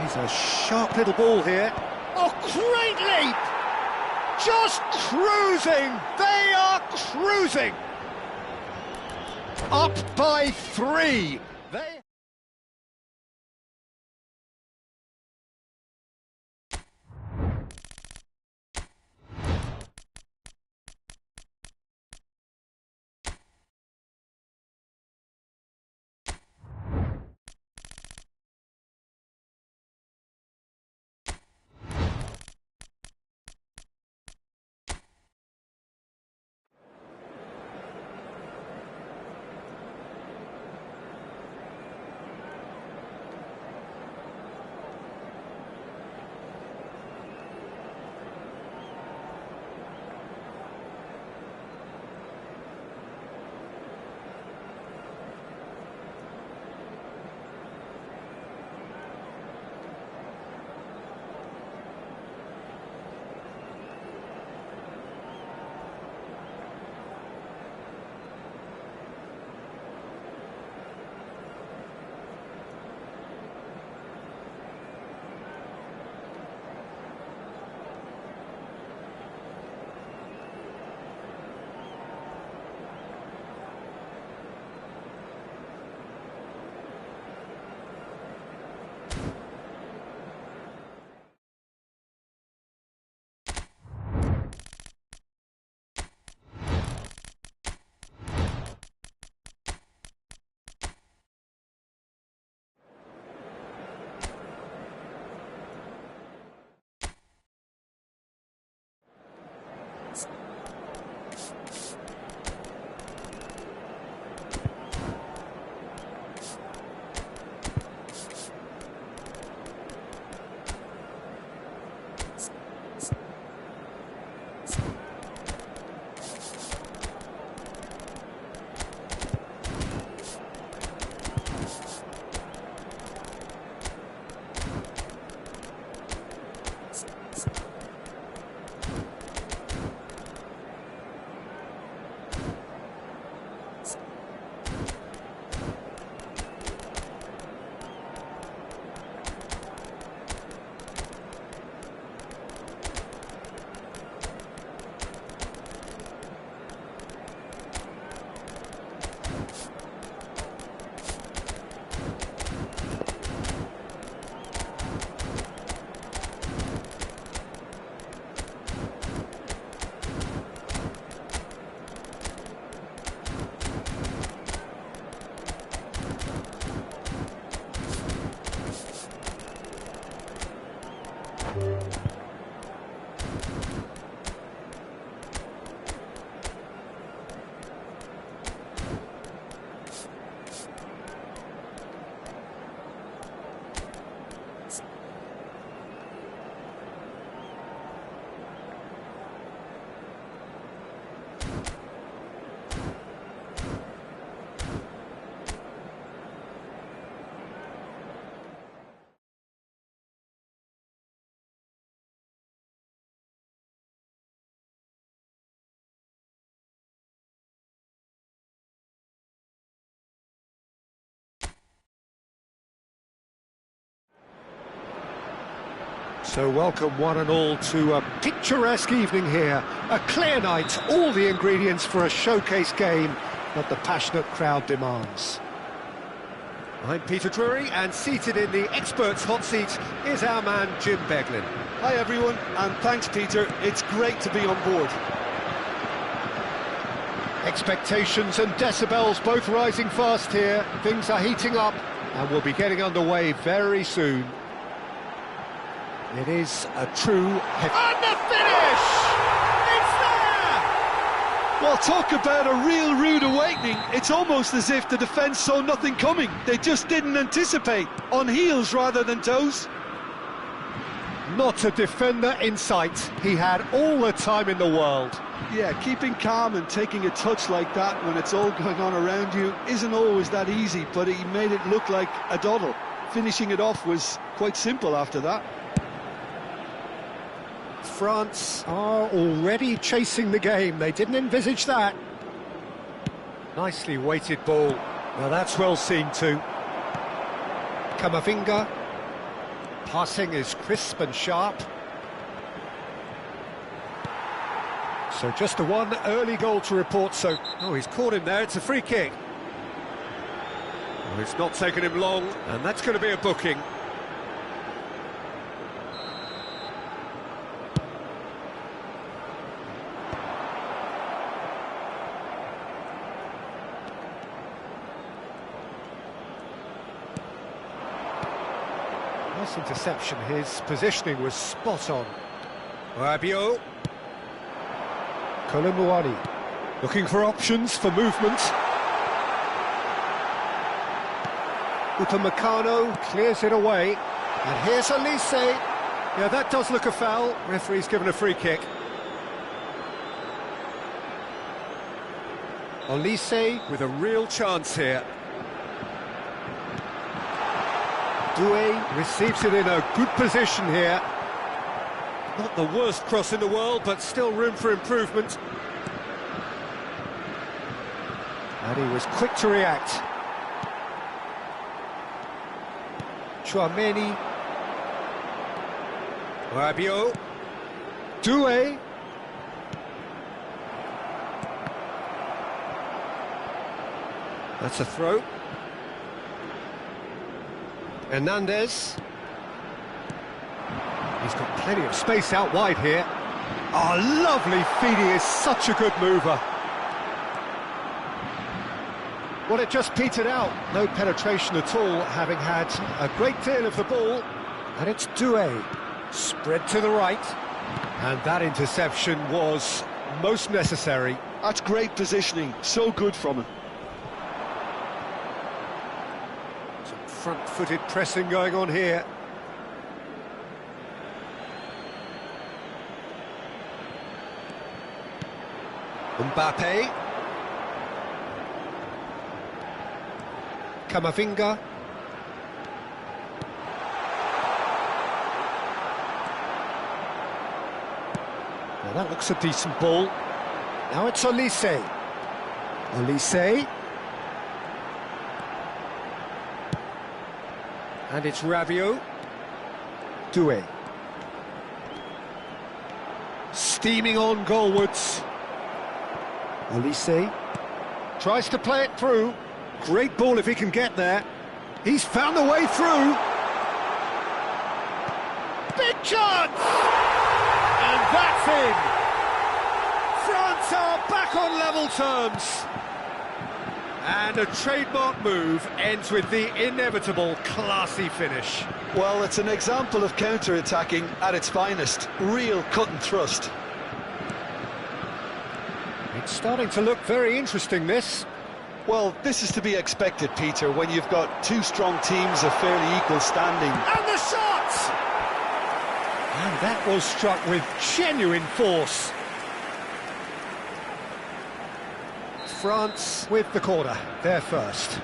He's a sharp little ball here. Oh, great leap! Just cruising! They are cruising! Up by 3. They... So welcome one and all to a picturesque evening here. A clear night, all the ingredients for a showcase game that the passionate crowd demands. I'm Peter Drury, and seated in the experts' hot seat is our man Jim Beglin. Hi everyone, and thanks Peter, it's great to be on board. Expectations and decibels both rising fast here. Things are heating up and we'll be getting underway very soon. It is a true... And the finish! It's there! Well, talk about a real rude awakening. It's almost as if the defence saw nothing coming. They just didn't anticipate. On heels rather than toes. Not a defender in sight. He had all the time in the world. Yeah, keeping calm and taking a touch like that when it's all going on around you isn't always that easy, but he made it look like a doddle. Finishing it off was quite simple after that. France are already chasing the game. They didn't envisage that. Nicely weighted ball. Now that's well seen too. Camavinga. Passing is crisp and sharp. So just the one early goal to report, so... Oh, he's caught him there, it's a free kick. Oh, it's not taken him long, and that's going to be a booking. Nice interception, his positioning was spot on. Rabiot. Colomboani looking for options for movement. Upamecano clears it away. And here's Elise. Yeah, that does look a foul. Referee's given a free kick. Elise with a real chance here. Doué receives it in a good position here. Not the worst cross in the world, but still room for improvement. And he was quick to react. Chouameni. Rabiot. Doué. That's a throw. Hernandez. He's got plenty of space out wide here. Oh, lovely feed, he is such a good mover. Well, it just petered out. No penetration at all, having had a great deal of the ball. And it's Doué. Spread to the right. And that interception was most necessary. That's great positioning, so good from him. Some front-footed pressing going on here. Mbappe. Camavinga. Well, that looks a decent ball. Now it's Elise. Elise. And it's Rabiot. Doué. Steaming on goalwards. Elise tries to play it through. Great ball if he can get there. He's found the way through. Big chance! And that's in. France are back on level terms. And a trademark move ends with the inevitable classy finish. Well, it's an example of counter-attacking at its finest. Real cut and thrust. It's starting to look very interesting, this. Well, this is to be expected, Peter, when you've got two strong teams of fairly equal standing. And the shot! And that was struck with genuine force. France with the corner, they're first.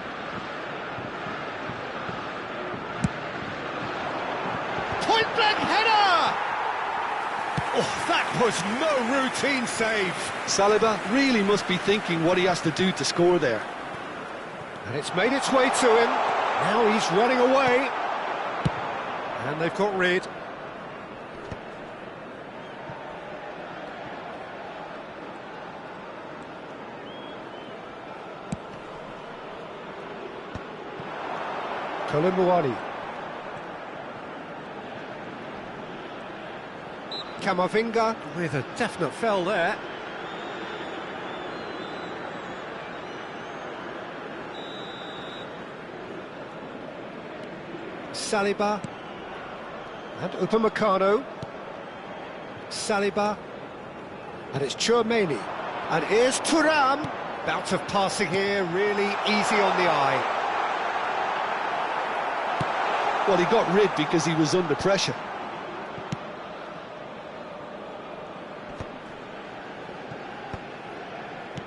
Point-blank header! Oh, that was no routine save. Saliba really must be thinking what he has to do to score there. And it's made its way to him. Now he's running away. And they've got rid. Kolumuani. Camavinga with a definite fell there. Saliba and Upamecano. Saliba and it's Tchouaméni, and here's Thuram. Bout of passing here, really easy on the eye. Well, he got rid because he was under pressure.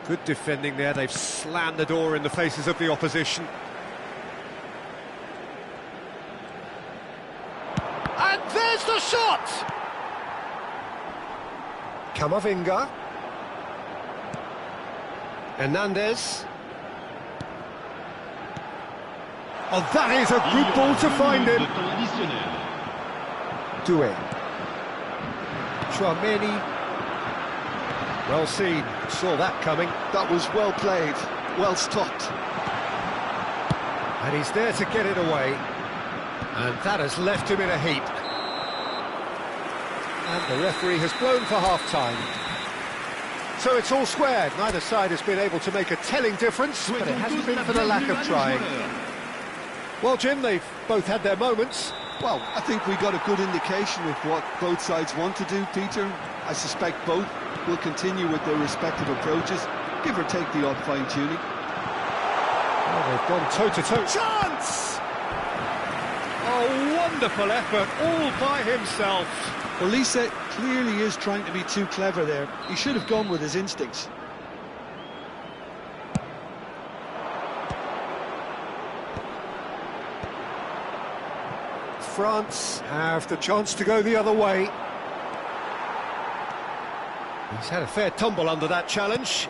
Good defending there, they've slammed the door in the faces of the opposition. And there's the shot! Camavinga. Hernandez. Oh, that is a good ball to find him. Doué. Tchouaméni. Well seen, saw that coming. That was well played, well stopped. And he's there to get it away. And that has left him in a heap. And the referee has blown for half-time. So it's all squared. Neither side has been able to make a telling difference, but it hasn't been for the lack of trying. Well, Jim, they've both had their moments. Well, I think we got a good indication of what both sides want to do, Peter. I suspect both will continue with their respective approaches, give or take the odd fine-tuning. Well, they've gone toe-to-toe. Chance! Oh, wonderful effort, all by himself. Well, Lisa clearly is trying to be too clever there. He should have gone with his instincts. France have the chance to go the other way. He's had a fair tumble under that challenge.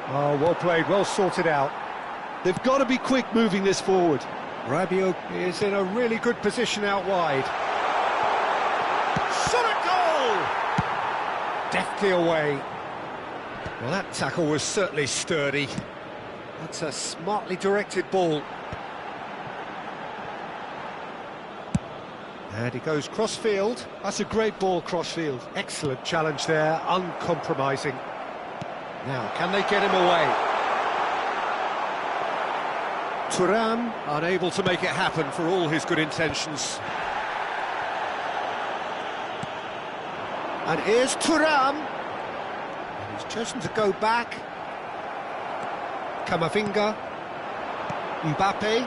Oh, well played, well sorted out. They've got to be quick moving this forward. Rabiot is in a really good position out wide. Shot a goal! Deftly away. Well, that tackle was certainly sturdy. That's a smartly directed ball. And he goes cross-field. That's a great ball cross-field. Excellent challenge there, uncompromising. Now, can they get him away? Thuram unable to make it happen for all his good intentions. And here's Thuram. And he's chosen to go back. Camavinga. Mbappe.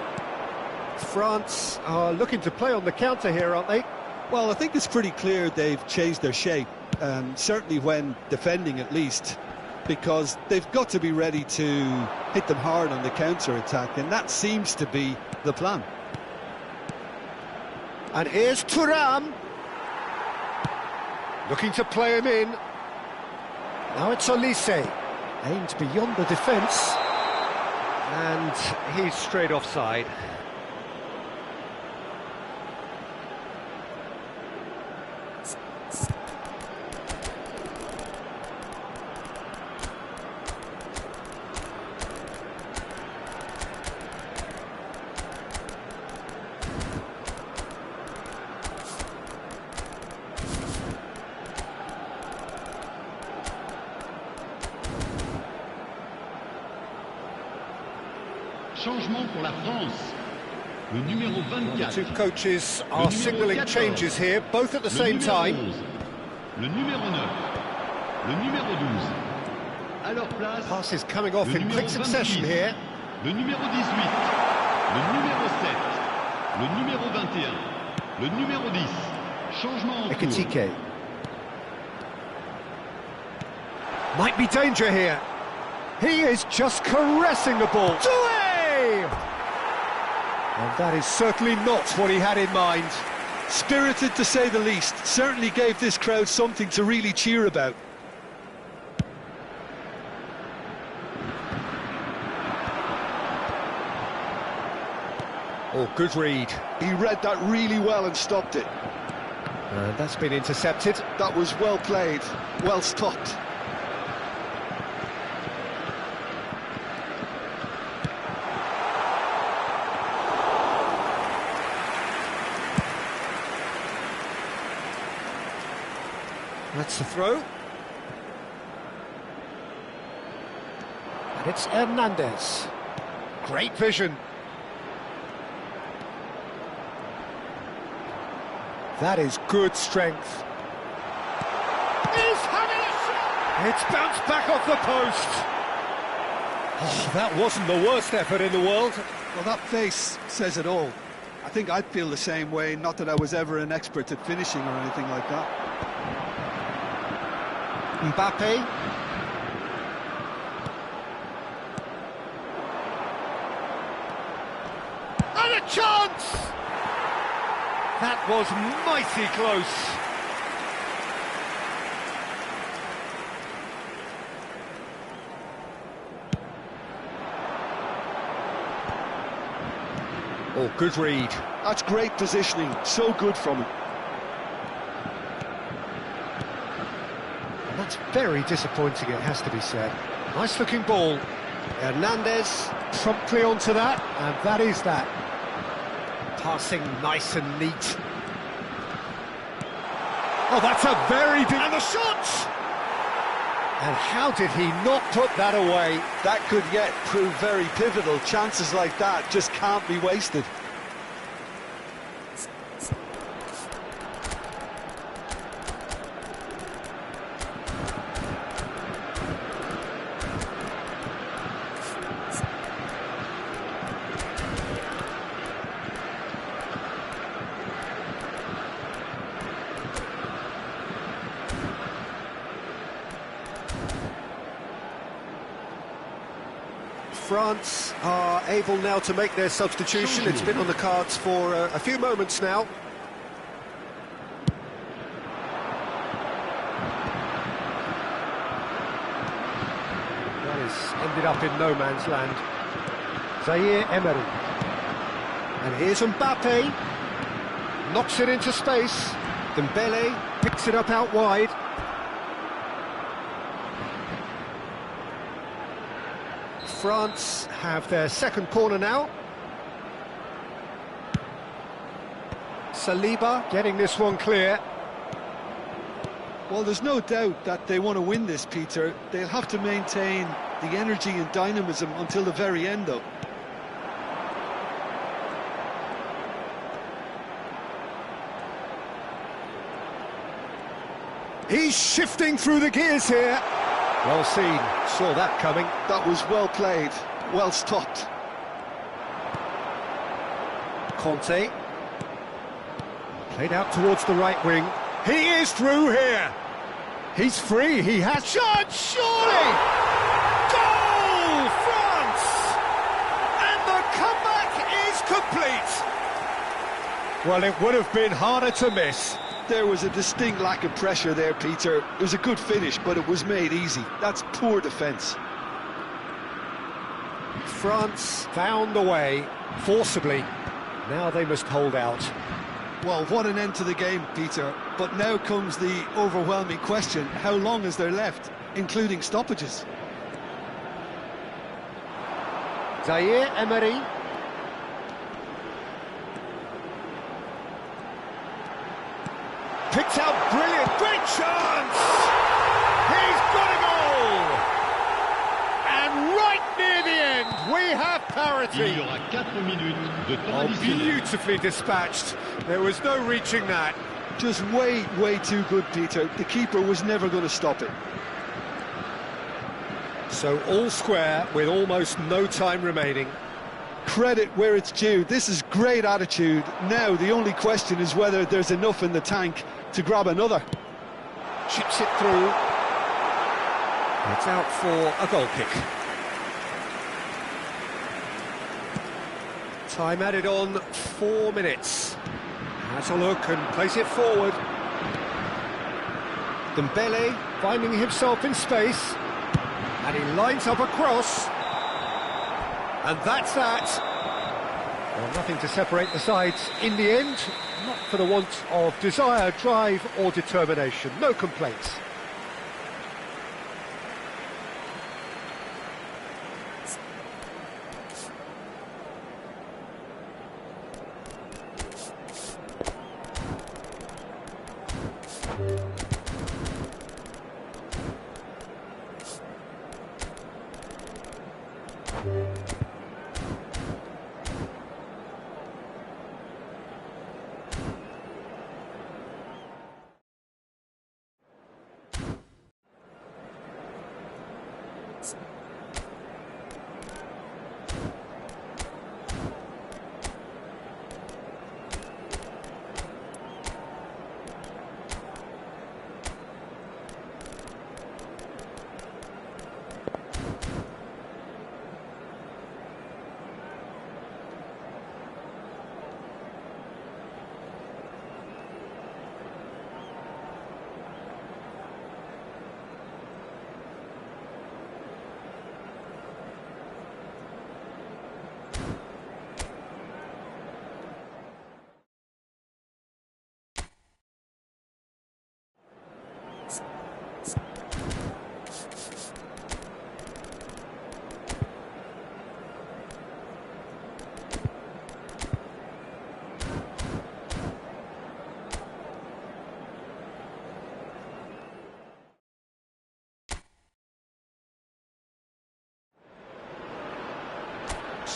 France are looking to play on the counter here, aren't they? Well, I think it's pretty clear they've changed their shape, certainly when defending at least, because they've got to be ready to hit them hard on the counter-attack, and that seems to be the plan. And here's Thuram. Looking to play him in. Now it's Olise. Aimed beyond the defence. And he's straight offside. Changement pour la France. Le numéro 24. The two coaches are signalling changes here, both at the same time. 11. Le numéro 9. Le numéro 12. À leur place. Passes coming off in quick succession here. Le numéro 18. Le numéro 7. Le numéro 21. Le numéro 10. Changement en cours. Ekitike. Might be danger here. He is just caressing the ball. Doué! And that is certainly not what he had in mind. Spirited, to say the least. Certainly gave this crowd something to really cheer about. Oh, good read. He read that really well and stopped it. And that's been intercepted. That was well played, well stopped. Gets the throw. And it's Hernandez. Great vision. That is good strength. He's having a shot! It's bounced back off the post. Oh, that wasn't the worst effort in the world. Well, that face says it all. I think I'd feel the same way, not that I was ever an expert at finishing or anything like that. Mbappe. And a chance! That was mighty close. Oh, good read. That's great positioning, so good from him. And that's very disappointing, it has to be said. Nice looking ball. Hernandez promptly onto that, and that is that. Passing nice and neat. Oh, that's a very big... And the shot! And how did he not put that away? That could yet prove very pivotal. Chances like that just can't be wasted. France are able now to make their substitution. It's been on the cards for a few moments now. That has ended up in no man's land. Zaire Emery. And here's Mbappe. Knocks it into space. Dembele picks it up out wide. France have their second corner now. Saliba getting this one clear. Well, there's no doubt that they want to win this, Peter. They'll have to maintain the energy and dynamism until the very end, though. He's shifting through the gears here. Well seen, saw that coming. That was well played, well stopped. Conte. Played out towards the right wing. He is through here. He's free, he has shot, surely! Goal, France! And the comeback is complete. Well, it would have been harder to miss. There was a distinct lack of pressure there, Peter. It was a good finish, but it was made easy. That's poor defence. France found a way, forcibly. Now they must hold out. Well, what an end to the game, Peter. But now comes the overwhelming question. How long is there left, including stoppages? Zaire Emery. Picked out brilliant, great chance! He's got a goal! And right near the end, we have parity. Il y aura 4 minutes de temps Oh, additionnel. beautifully dispatched. There was no reaching that. Just way too good, Peter. The keeper was never going to stop it. So all square with almost no time remaining. Credit where it's due. This is great attitude. Now the only question is whether there's enough in the tank to grab another. Chips it through. It's out for a goal kick. Time added on 4 minutes. Has a look and plays it forward. Dembele finding himself in space. And he lines up a cross. And that's that. Well, nothing to separate the sides in the end. Not for the want of desire, drive or determination. No complaints.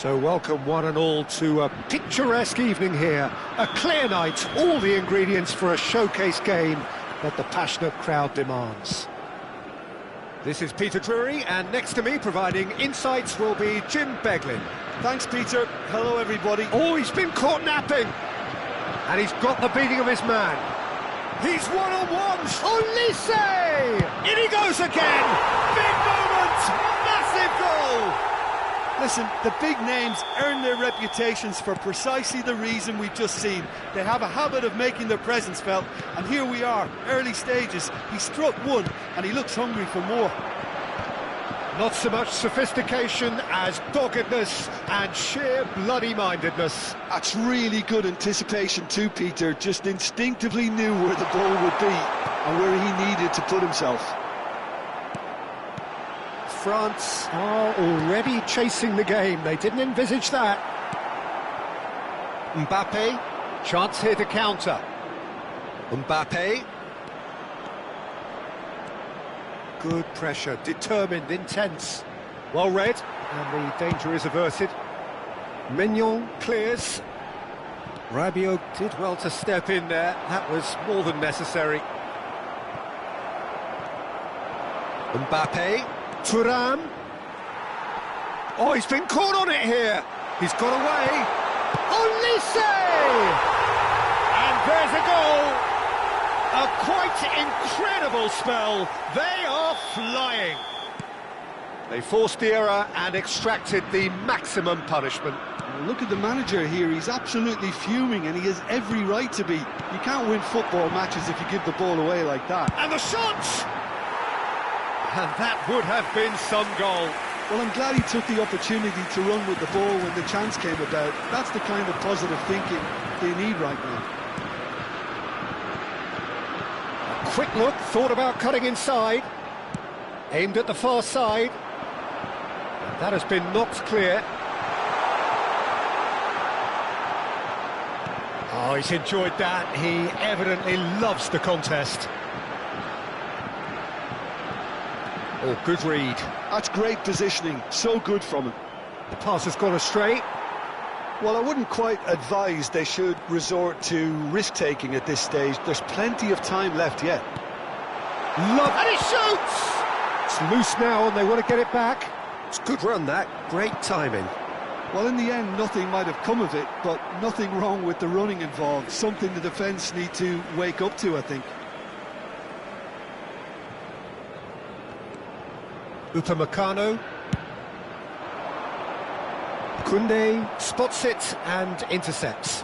So welcome one and all to a picturesque evening here. A clear night, all the ingredients for a showcase game that the passionate crowd demands. This is Peter Drury, and next to me providing insights will be Jim Beglin. Thanks, Peter. Hello, everybody. Oh, he's been caught napping! And he's got the beating of his man. He's one-on-one! Olise! In he goes again! Big moment! Massive goal! Listen, the big names earn their reputations for precisely the reason we've just seen. They have a habit of making their presence felt, and here we are, early stages. He struck one, and he looks hungry for more. Not so much sophistication as doggedness and sheer bloody-mindedness. That's really good anticipation too, Peter. Just instinctively knew where the ball would be and where he needed to put himself. France are already chasing the game. They didn't envisage that. Mbappe, chance here to counter. Mbappe. Good pressure, determined, intense. Well read, and the danger is averted. Mignon clears. Rabiot did well to step in there. That was more than necessary. Mbappe. Thuram. Oh, he's been caught on it here. He's got away. Olise! And there's a goal. A quite incredible spell. They are flying. They forced the error and extracted the maximum punishment. Look at the manager here. He's absolutely fuming, and he has every right to be. You can't win football matches if you give the ball away like that. And the shot! And that would have been some goal. Well, I'm glad he took the opportunity to run with the ball when the chance came about. That's the kind of positive thinking they need right now. A quick look, thought about cutting inside. Aimed at the far side. And that has been knocked clear. Oh, he's enjoyed that. He evidently loves the contest. Oh, good read. That's great positioning, so good from him. The pass has gone astray. Well, I wouldn't quite advise they should resort to risk-taking at this stage. There's plenty of time left yet. And he shoots! It's loose now and they want to get it back. It's a good run, that. Great timing. Well, in the end, nothing might have come of it, but nothing wrong with the running involved. Something the defence need to wake up to, I think. Upamecano. Koundé spots it and intercepts.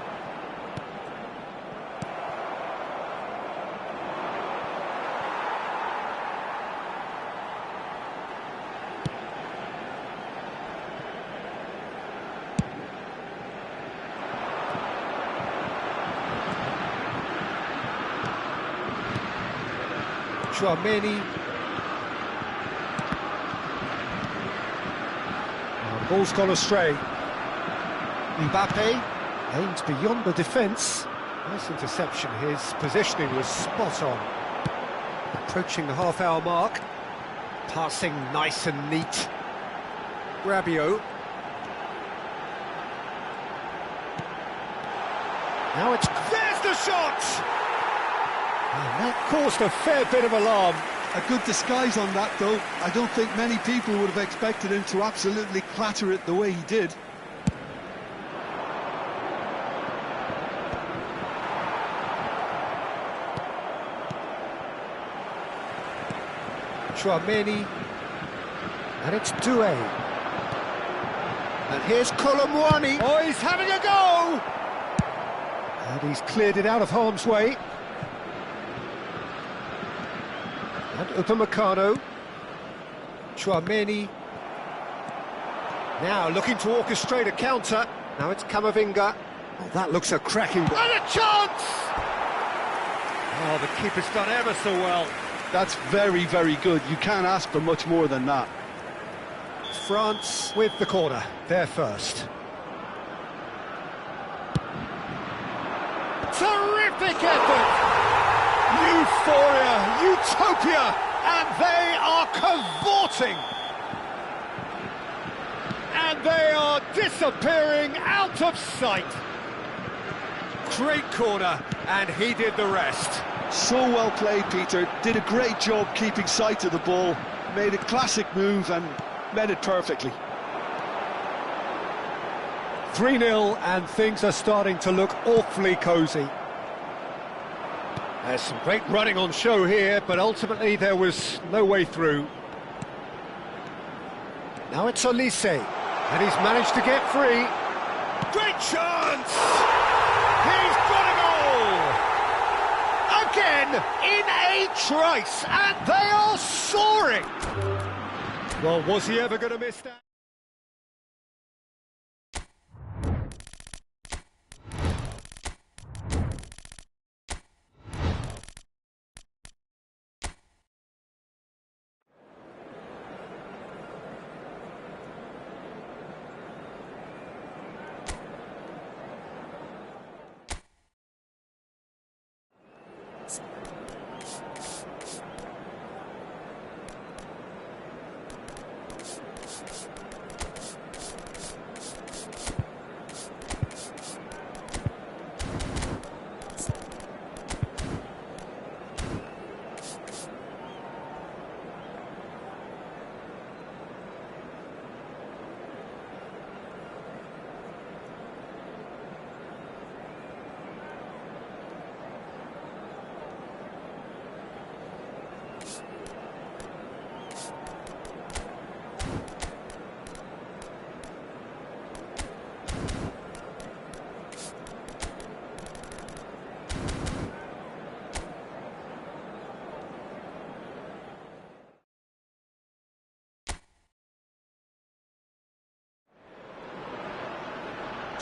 Chouameni. Ball's gone astray. Mbappe aimed beyond the defence. Nice interception. His positioning was spot on. Approaching the half-hour mark. Passing nice and neat. Rabiot. Now there's the shot! And that caused a fair bit of alarm. A good disguise on that, though. I don't think many people would have expected him to absolutely clatter it the way he did. Chouameni, and it's Doué. And here's Colomwani. Oh, he's having a go! And he's cleared it out of harm's way. And Upamecano. Chouameni. Now looking to orchestrate a counter. Now it's Camavinga. Oh, that looks a cracking ball. And a chance! Oh, the keeper's done ever so well. That's very, very good. You can't ask for much more than that. France with the corner, they're first. Terrific effort! Euphoria, utopia, and they are cavorting! And they are disappearing out of sight. Great corner, and he did the rest. So well played, Peter. Did a great job keeping sight of the ball. Made a classic move and met it perfectly. 3-0, and things are starting to look awfully cosy. There's some great running on show here, but ultimately there was no way through. Now it's Olise, and he's managed to get free. Great chance! He's got a goal! Again, in a trice, and they are soaring! Well, was he ever going to miss that?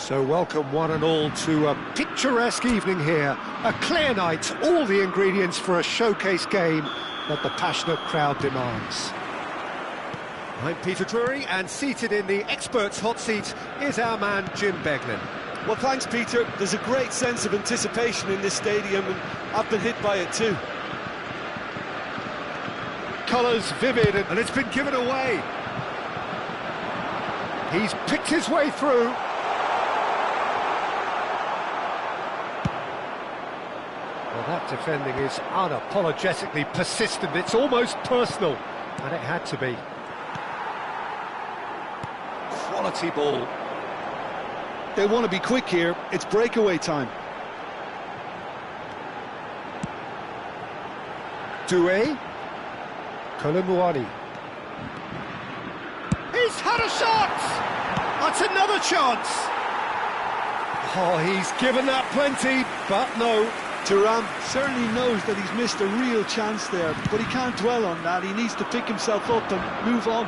So welcome one and all to a picturesque evening here. A clear night, all the ingredients for a showcase game that the passionate crowd demands. I'm Peter Drury, and seated in the experts' hot seat is our man Jim Beglin. Well, thanks, Peter. There's a great sense of anticipation in this stadium, and I've been hit by it too. Colours vivid, and it's been given away. He's picked his way through. Well, that defending is unapologetically persistent. It's almost personal, and it had to be. Quality ball. They want to be quick here. It's breakaway time. Doué. Colomwani. He's had a shot! That's another chance! Oh, he's given that plenty, but no. Thuram certainly knows that he's missed a real chance there, but he can't dwell on that. He needs to pick himself up and move on.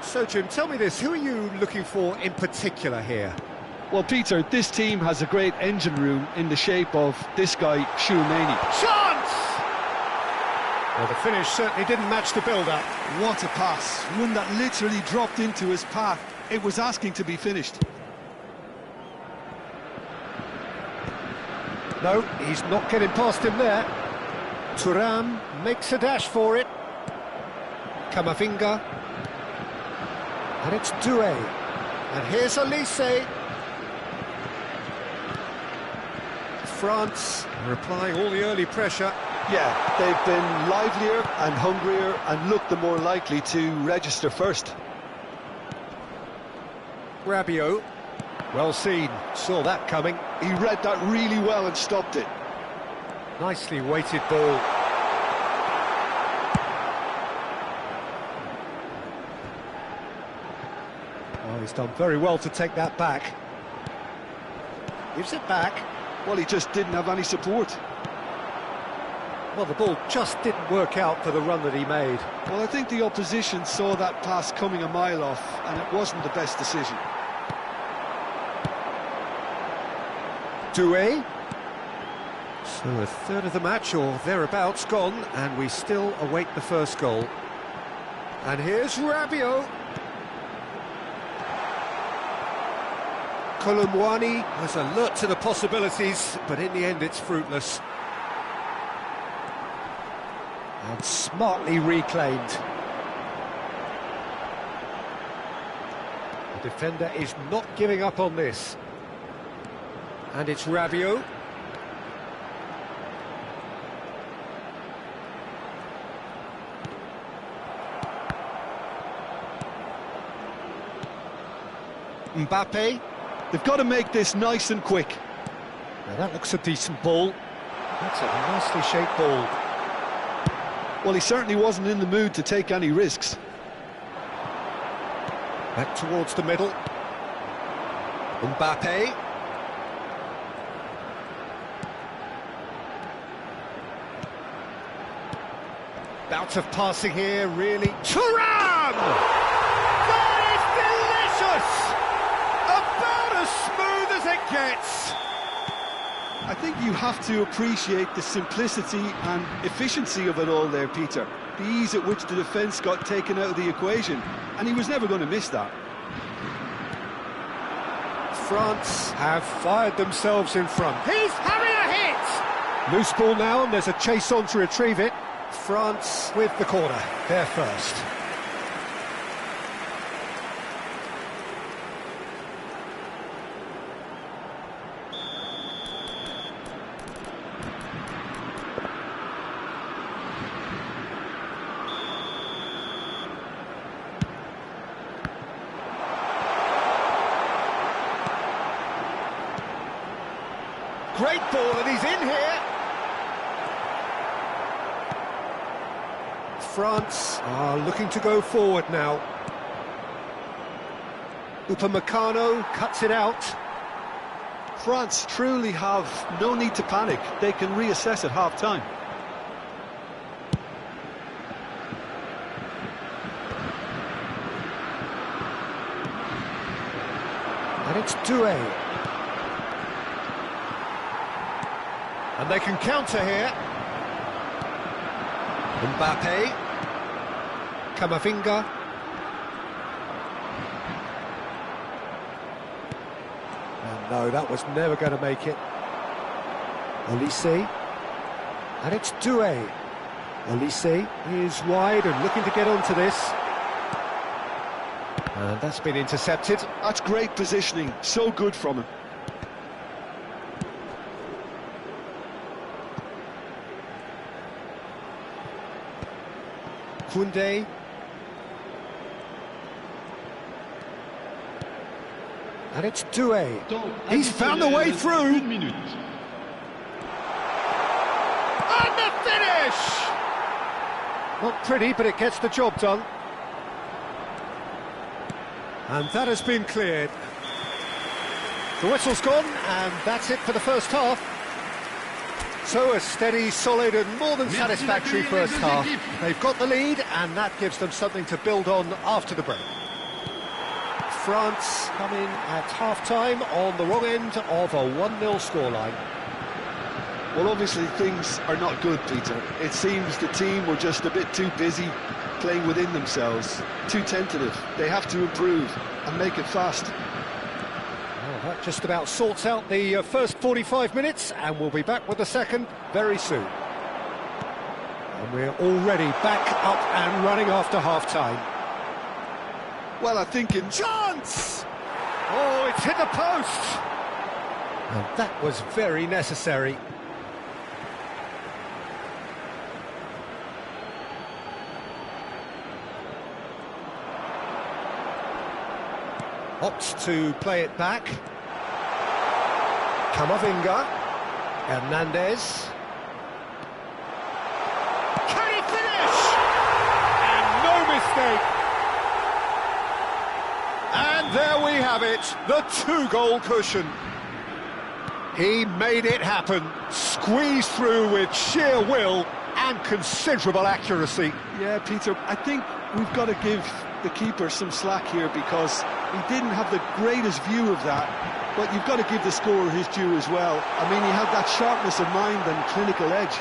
So, Jim, tell me this, who are you looking for in particular here? Well, Peter, this team has a great engine room in the shape of this guy, Chouameni. Chance! Well, the finish certainly didn't match the build-up. What a pass. One that literally dropped into his path. It was asking to be finished. No, he's not getting past him there. Thuram makes a dash for it. Camavinga. And it's Doué. And here's Elise. France are applying all the early pressure. Yeah, they've been livelier and hungrier and looked the more likely to register first. Rabiot. Well seen, saw that coming. He read that really well and stopped it. Nicely weighted ball. Oh, he's done very well to take that back. Gives it back. Well, he just didn't have any support. Well, the ball just didn't work out for the run that he made. Well, I think the opposition saw that pass coming a mile off, and it wasn't the best decision. Doué. So a third of the match, or thereabouts, gone, and we still await the first goal. And here's Rabiot. Colomwani was alert to the possibilities, but in the end it's fruitless. And smartly reclaimed. The defender is not giving up on this. And it's Rabiot. Mbappe. They've got to make this nice and quick. Now that looks a decent ball. That's a nicely shaped ball. Well, he certainly wasn't in the mood to take any risks. Back towards the middle. Mbappe. Bout of passing here, really. Thuram! That is delicious! About as smooth as it gets. I think you have to appreciate the simplicity and efficiency of it all there, Peter. The ease at which the defence got taken out of the equation, and he was never going to miss that. France have fired themselves in front. He's having a hit! Loose ball now, and there's a chase on to retrieve it. France with the corner, they're first. Great ball, and he's in here. France are looking to go forward now. Upamecano cuts it out. France truly have no need to panic. They can reassess at half-time. And it's Doué. And they can counter here. Mbappe. Camavinga. And no, that was never going to make it. Elise. And it's Doué. Elise is wide and looking to get onto this. And that's been intercepted. That's great positioning, so good from him. Koundé. And it's Doué. He's found a way through. Une minute. And the finish! Not pretty, but it gets the job done. And that has been cleared. The whistle's gone, and that's it for the first half. So a steady, solid and more than satisfactory first half. They've got the lead, and that gives them something to build on after the break. France come in at half-time on the wrong end of a 1-0 scoreline. Well, obviously things are not good, Peter. It seems the team were just a bit too busy playing within themselves, too tentative. They have to improve and make it fast. Well, that just about sorts out the first 45 minutes, and we'll be back with the second very soon. And we're already back up and running after half-time. Well, I think in... Chance! Oh, it's hit the post! And that was very necessary. Opts to play it back. Camavinga. Hernandez. Can he finish? And no mistake. And there we have it, the two-goal cushion. He made it happen, squeezed through with sheer will and considerable accuracy. Yeah, Peter, I think we've got to give the keeper some slack here because he didn't have the greatest view of that, but you've got to give the scorer his due as well. I mean, he had that sharpness of mind and clinical edge.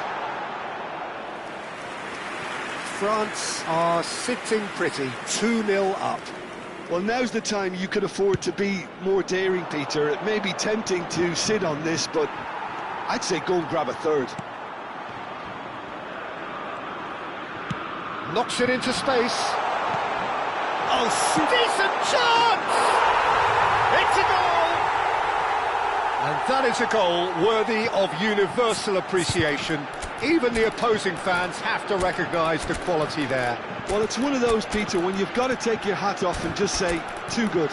France are sitting pretty, 2-0 up. Well, now's the time you could afford to be more daring, Peter. It may be tempting to sit on this, but I'd say go and grab a third. Knocks it into space. Oh, decent chance! It's a goal! And that is a goal worthy of universal appreciation. Even the opposing fans have to recognise the quality there. Well, it's one of those, Peter, when you've got to take your hat off and just say, too good.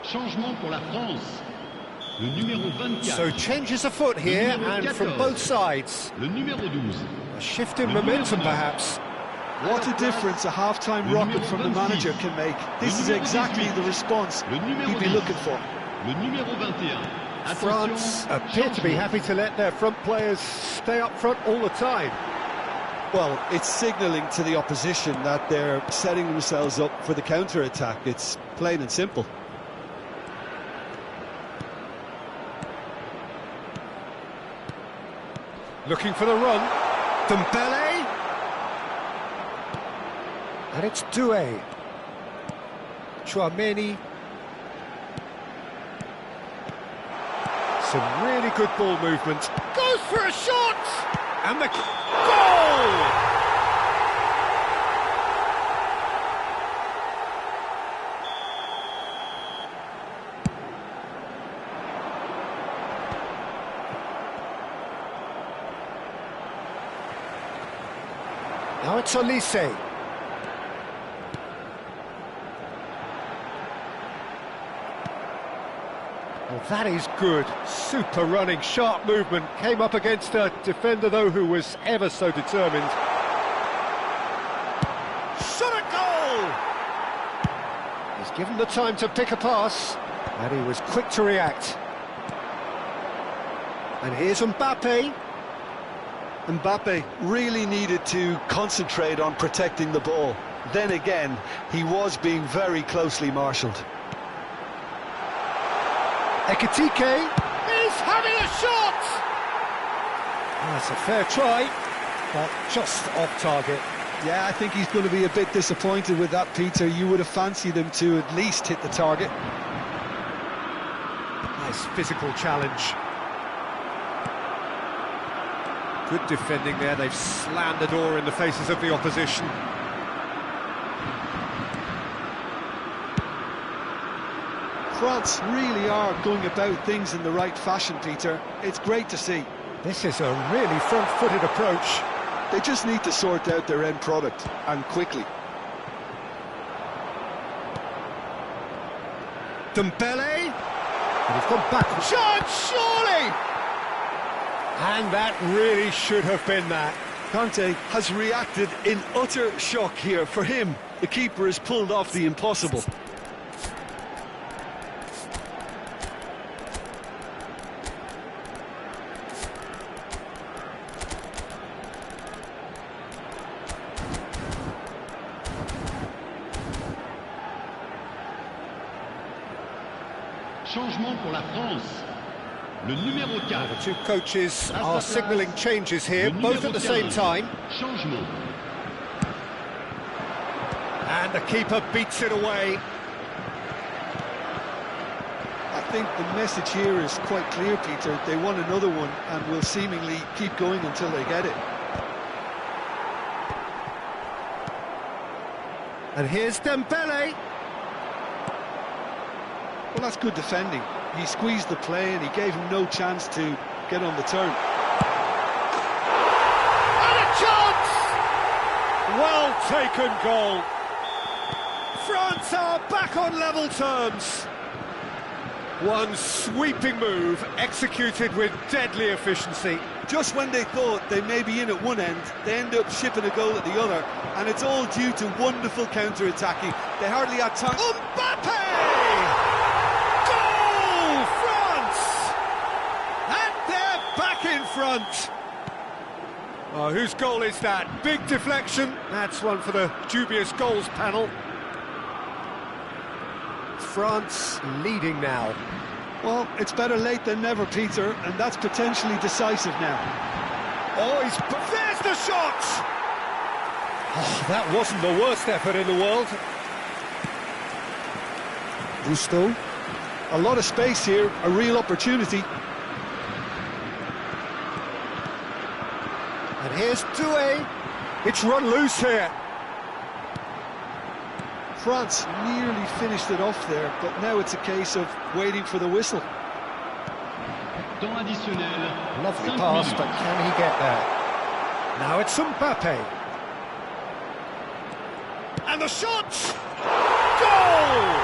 Changement pour la France. Le numéro 24. So changes afoot here and from both sides. Le numéro 12. A shift in momentum perhaps. What a difference a half-time rocket from the manager can make. This is exactly the response he'd be looking for. Le numéro 21. France appear to be happy to let their front players stay up front all the time. Well, it's signalling to the opposition that they're setting themselves up for the counter-attack. It's plain and simple. Looking for the run. Dembele. And it's Doué. Chouameni. Some really good ball movement. Goes for a shot! And the goal! Now it's Olise. Well, that is good. Super running, sharp movement. Came up against a defender, though, who was ever so determined. Shot a goal! He's given the time to pick a pass, and he was quick to react. And here's Mbappe. Mbappe really needed to concentrate on protecting the ball. Then again, he was being very closely marshalled. Ekitike is having a shot! That's a fair try, but just off target. Yeah, I think he's going to be a bit disappointed with that, Peter. You would have fancied him to at least hit the target. Nice physical challenge. Good defending there. They've slammed the door in the faces of the opposition. France really are going about things in the right fashion, Peter. It's great to see. This is a really front-footed approach. They just need to sort out their end product, and quickly. Dembele. And he's gone back. Chance, surely! And that really should have been that. Conte has reacted in utter shock here. For him, the keeper has pulled off the impossible. Changement pour la France. Le numéro 4. The two coaches are signalling changes here, both at the same time. Changement. And the keeper beats it away. I think the message here is quite clear, Peter. They want another one and will seemingly keep going until they get it. And here's Dembele. Well, that's good defending. He squeezed the play and he gave him no chance to get on the turn. And a chance! Well taken goal. France are back on level terms. One sweeping move, executed with deadly efficiency. Just when they thought they may be in at one end, they end up shipping a goal at the other, and it's all due to wonderful counter-attacking. They hardly had time. Mbappe! Goal, France! And they're back in front. Oh, whose goal is that? Big deflection. That's one for the dubious goals panel. France leading now. Well, it's better late than never, Peter, and that's potentially decisive now. Oh, there's the shot! Oh, that wasn't the worst effort in the world. Gusto. A lot of space here, a real opportunity. And here's Doué. It's run loose here. France nearly finished it off there, but now it's a case of waiting for the whistle. Temps additionnel. Lovely 5 pass, minutes. but can he get there? Now it's Mbappe. And the shot! Goal!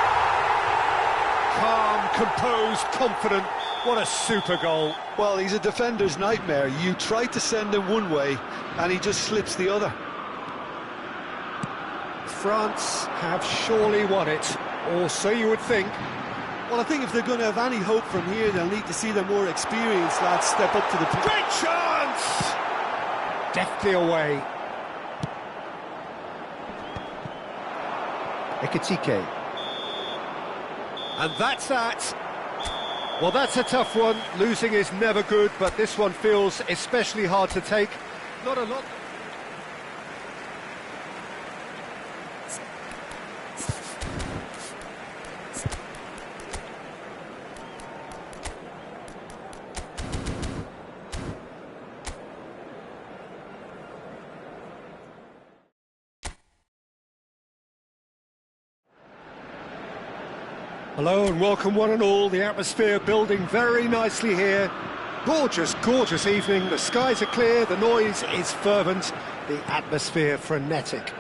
Calm, composed, confident. What a super goal. Well, he's a defender's nightmare. You try to send him one way, and he just slips the other. France have surely won it, or so you would think. Well, I think if they're going to have any hope from here, they'll need to see their more experienced lads step up to the plate. Great chance! Deftly away. Ekitike. And that's that. Well, that's a tough one. Losing is never good, but this one feels especially hard to take. Not a lot. Hello and welcome one and all. The atmosphere building very nicely here. Gorgeous, gorgeous evening. The skies are clear, the noise is fervent, the atmosphere frenetic.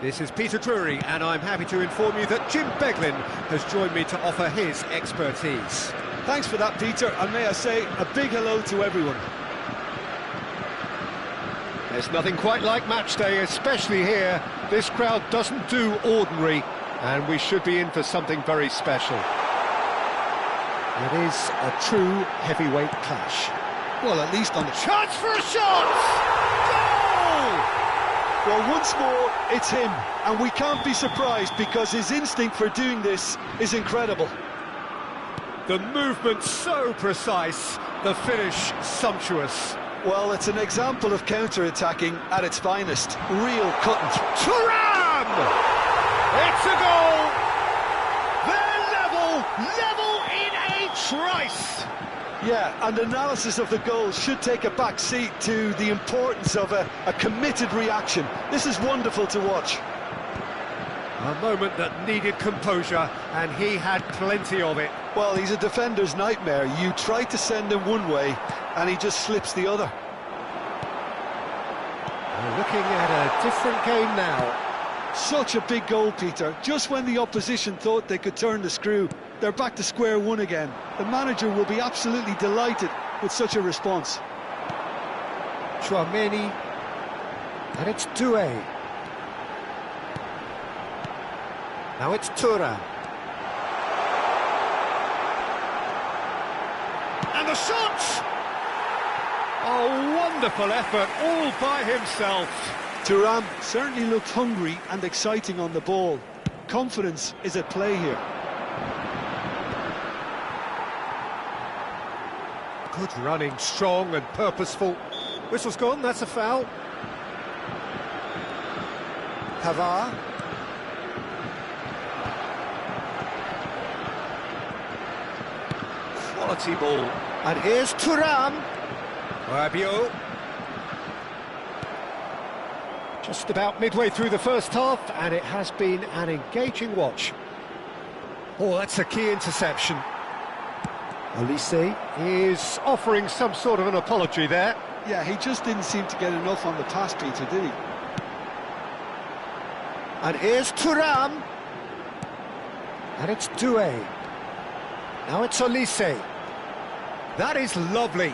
This is Peter Drury and I'm happy to inform you that Jim Beglin has joined me to offer his expertise. Thanks for that, Peter, and may I say a big hello to everyone. There's nothing quite like match day, especially here. This crowd doesn't do ordinary, and we should be in for something very special. It is a true heavyweight clash. Well, at least on the... Chance for a shot! Goal! Well, once more, it's him, and we can't be surprised because his instinct for doing this is incredible. The movement so precise, the finish sumptuous. Well, it's an example of counter-attacking at its finest. Real cut and... Thuram! It's a goal! They're level in a trice! Yeah, and analysis of the goal should take a back seat to the importance of a committed reaction. This is wonderful to watch. A moment that needed composure, and he had plenty of it. Well, he's a defender's nightmare. You try to send him one way, and he just slips the other. We're looking at a different game now. Such a big goal, Peter. Just when the opposition thought they could turn the screw, they're back to square one again. The manager will be absolutely delighted with such a response. Chouameni, and it's Doué. Now it's Thuram. And the shot! Oh, wonderful effort, all by himself. Thuram certainly looked hungry and exciting on the ball. Confidence is at play here. Good running, strong and purposeful. Whistle's gone, that's a foul. Pavard. quality ball. And here's Thuram. Rabiot. Just about midway through the first half, and it has been an engaging watch. Oh, that's a key interception. Olise is offering some sort of an apology there. Yeah, he just didn't seem to get enough on the pass, Peter, did he? And here's Thuram. And it's Doué. Now it's Olise. That is lovely.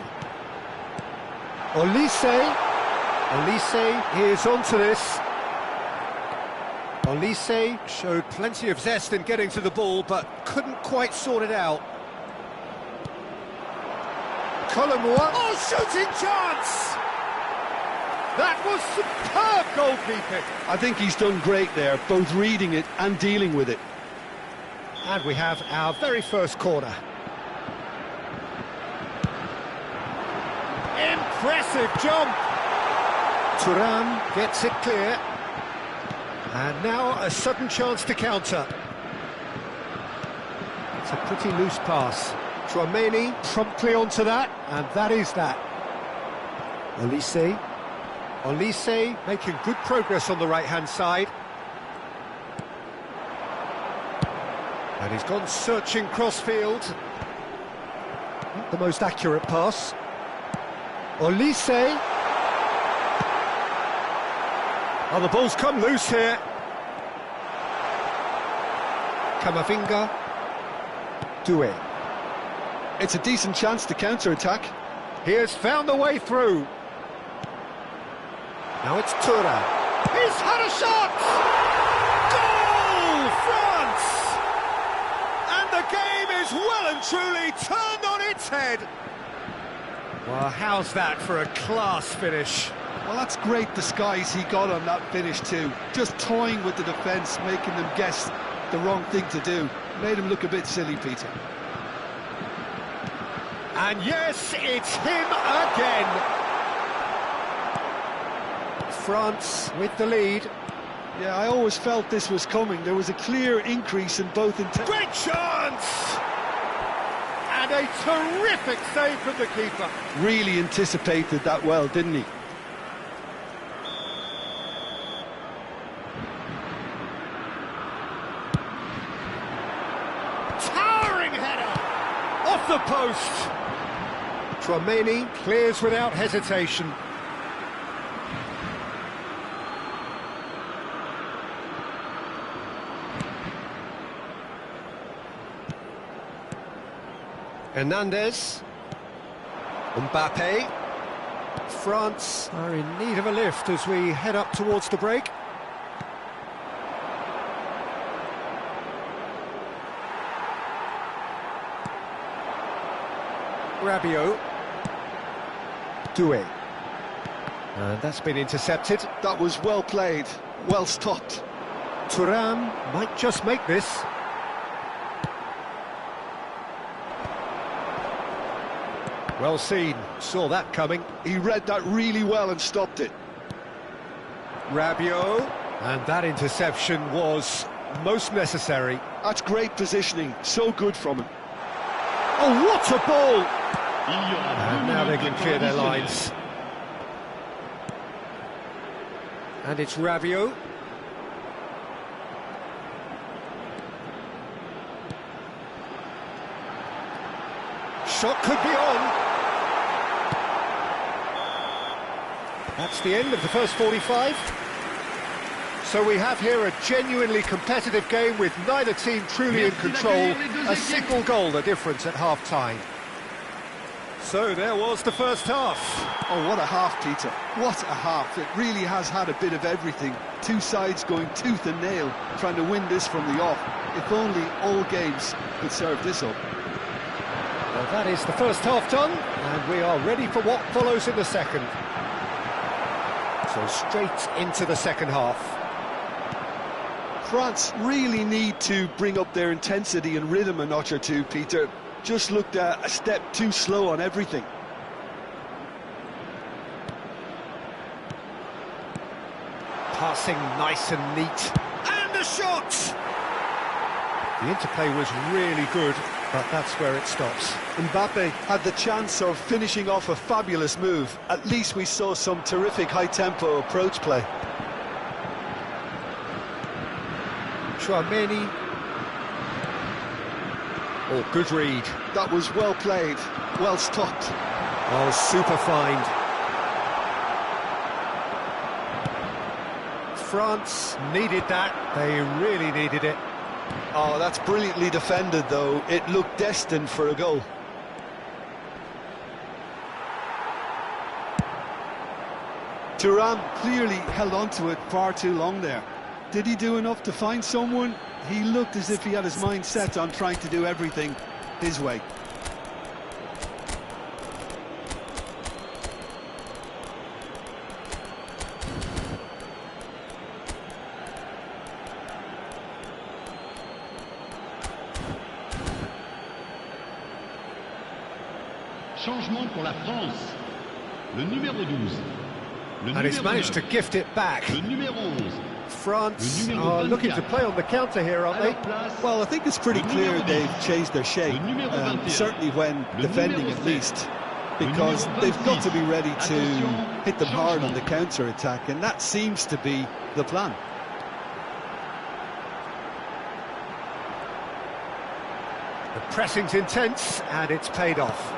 Olise is onto this. Olise showed plenty of zest in getting to the ball, but couldn't quite sort it out. Colomois. Oh, shooting chance! That was superb goalkeeping. I think he's done great there, both reading it and dealing with it. And we have our very first corner. Impressive jump! Thuram gets it clear. And now a sudden chance to counter. It's a pretty loose pass. Tchouaméni promptly onto that, and that is that. Olise making good progress on the right-hand side. And he's gone searching cross-field. Not the most accurate pass. Olise. Oh, the ball's come loose here. Camavinga. Doué. It's a decent chance to counter-attack. He has found the way through. Now it's Thuram. He's had a shot! Goal! France! And the game is well and truly turned on its head. Well, how's that for a class finish? Well, that's great disguise he got on that finish too. Just toying with the defence, making them guess the wrong thing to do. Made him look a bit silly, Peter. And yes, it's him again. France with the lead. Yeah, I always felt this was coming. There was a clear increase in both intensity. Great chance! And a terrific save from the keeper. Really anticipated that well, didn't he? Towering header! Off the post! Tchouaméni clears without hesitation. Hernandez. Mbappe. France are in need of a lift as we head up towards the break. Rabiot. Doué. And that's been intercepted. That was well played, well stopped. Thuram might just make this. Well seen, saw that coming. He read that really well and stopped it. Rabiot, and that interception was most necessary. That's great positioning, so good from him. Oh, what a ball! Il y aura And 2 now they minutes can de clear their temps lines. And it's Rabiot. Shot could be on. That's the end of the first 45. So we have here a genuinely competitive game with neither team truly in control. A single goal the difference at half-time. So there was the first half. Oh, what a half, Peter. What a half. It really has had a bit of everything. Two sides going tooth and nail, trying to win this from the off. If only all games could serve this up. Well, that is the first half done, and we are ready for what follows in the second. So straight into the second half. France really need to bring up their intensity and rhythm a notch or two, Peter. Just looked a step too slow on everything. Passing nice and neat. And the shot! The interplay was really good, but that's where it stops. Mbappe had the chance of finishing off a fabulous move. At least we saw some terrific high-tempo approach play. Chouameni. Oh, good read. That was well played, well stopped. Oh, super find. France needed that. They really needed it. Oh, that's brilliantly defended, though. It looked destined for a goal. Thuram clearly held on to it far too long there. Did he do enough to find someone? He looked as if he had his mind set on trying to do everything his way. Changement pour la France. Le numéro 12. Le And he's numéro managed to 9. gift it back. Le numéro 11. France Le numéro are looking to 24. play on the counter here, aren't À they? leur place, Well, I think it's pretty le clear numéro they've 10. changed their shape, Le numéro 21. certainly when Le defending numéro at 7. least, Le because numéro they've got to be 26. ready to Attention, hit them hard on the changement. counter-attack, and that seems to be the plan. The pressing's intense, and it's paid off.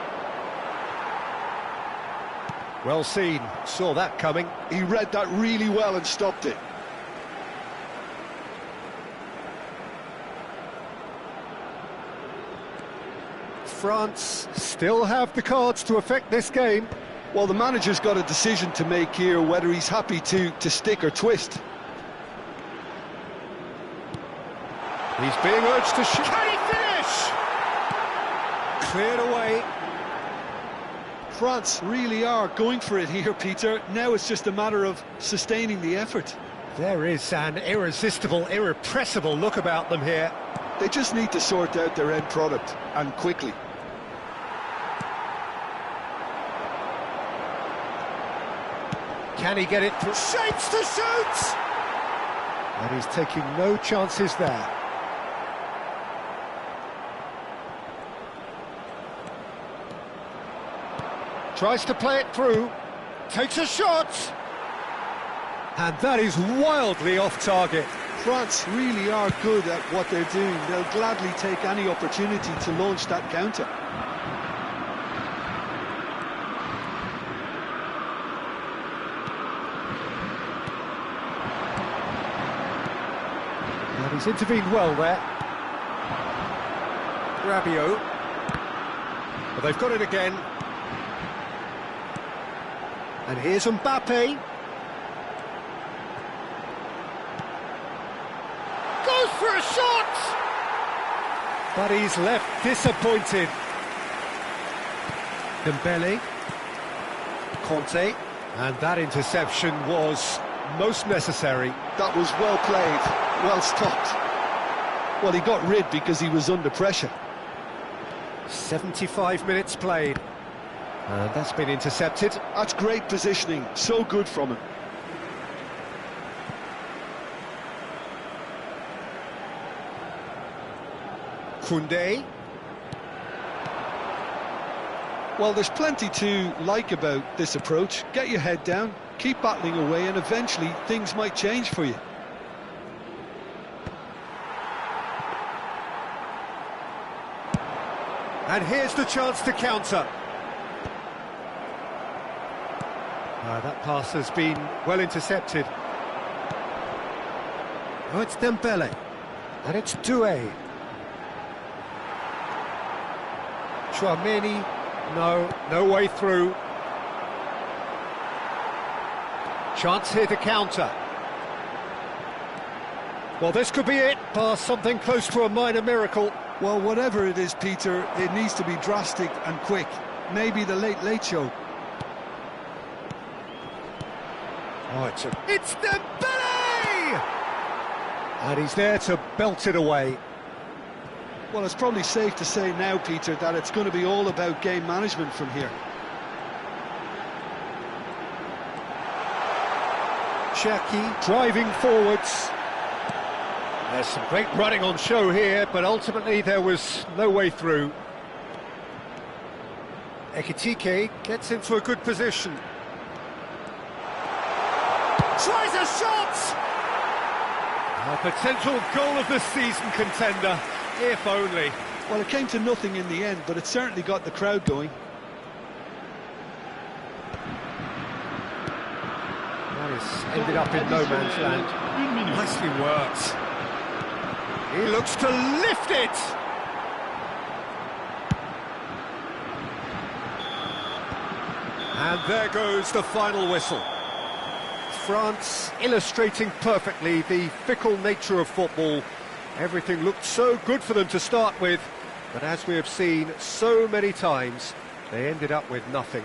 Well seen, saw that coming. He read that really well and stopped it. France still have the cards to affect this game. Well, the manager's got a decision to make here, whether he's happy to stick or twist. He's being urged to shoot. Can he finish? Cleared away. France really are going for it here, Peter. Now it's just a matter of sustaining the effort. There is an irresistible, irrepressible look about them here. They just need to sort out their end product, and quickly. Can he get it through? Shapes to shoot! And he's taking no chances there. Tries to play it through. Takes a shot! And that is wildly off target. France really are good at what they're doing. They'll gladly take any opportunity to launch that counter. And he's intervened well there. Rabiot. But they've got it again. And here's Mbappe. Goes for a shot! But he's left disappointed. Dembele. Conte. And that interception was most necessary. That was well played, well stopped. Well, he got rid because he was under pressure. 75 minutes played. And that's been intercepted. That's great positioning, so good from him. Koundé. Well, there's plenty to like about this approach. Get your head down, keep battling away, and eventually things might change for you. And here's the chance to counter. That pass has been well intercepted. Oh, it's Dembele. And it's Doué. Chouameni. No way through. Chance here to counter. Well, this could be it. Pass something close to a minor miracle. Well, whatever it is, Peter, it needs to be drastic and quick. Maybe the late show. Oh, it's Dembele! And he's there to belt it away. Well, it's probably safe to say now, Peter, that it's going to be all about game management from here. Cherki driving forwards. There's some great running on show here, but ultimately there was no way through. Ekitike gets into a good position. Tries a shot! A potential goal of the season contender, if only. Well, it came to nothing in the end, but it certainly got the crowd going. That has ended up in no man's land. Nicely worked. He looks to lift it! And there goes the final whistle. France illustrating perfectly the fickle nature of football. Everything looked so good for them to start with, but as we have seen so many times, they ended up with nothing.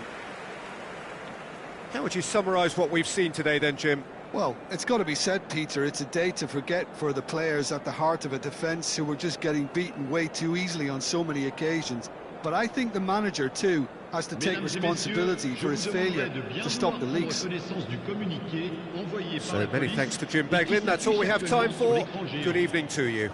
How would you summarise what we've seen today then, Jim? Well, it's got to be said, Peter, it's a day to forget for the players at the heart of a defence who were just getting beaten way too easily on so many occasions. But I think the manager, too, has to take responsibility for his failure to stop the leaks. So many thanks to Jim Beglin. That's all we have time for. Good evening to you.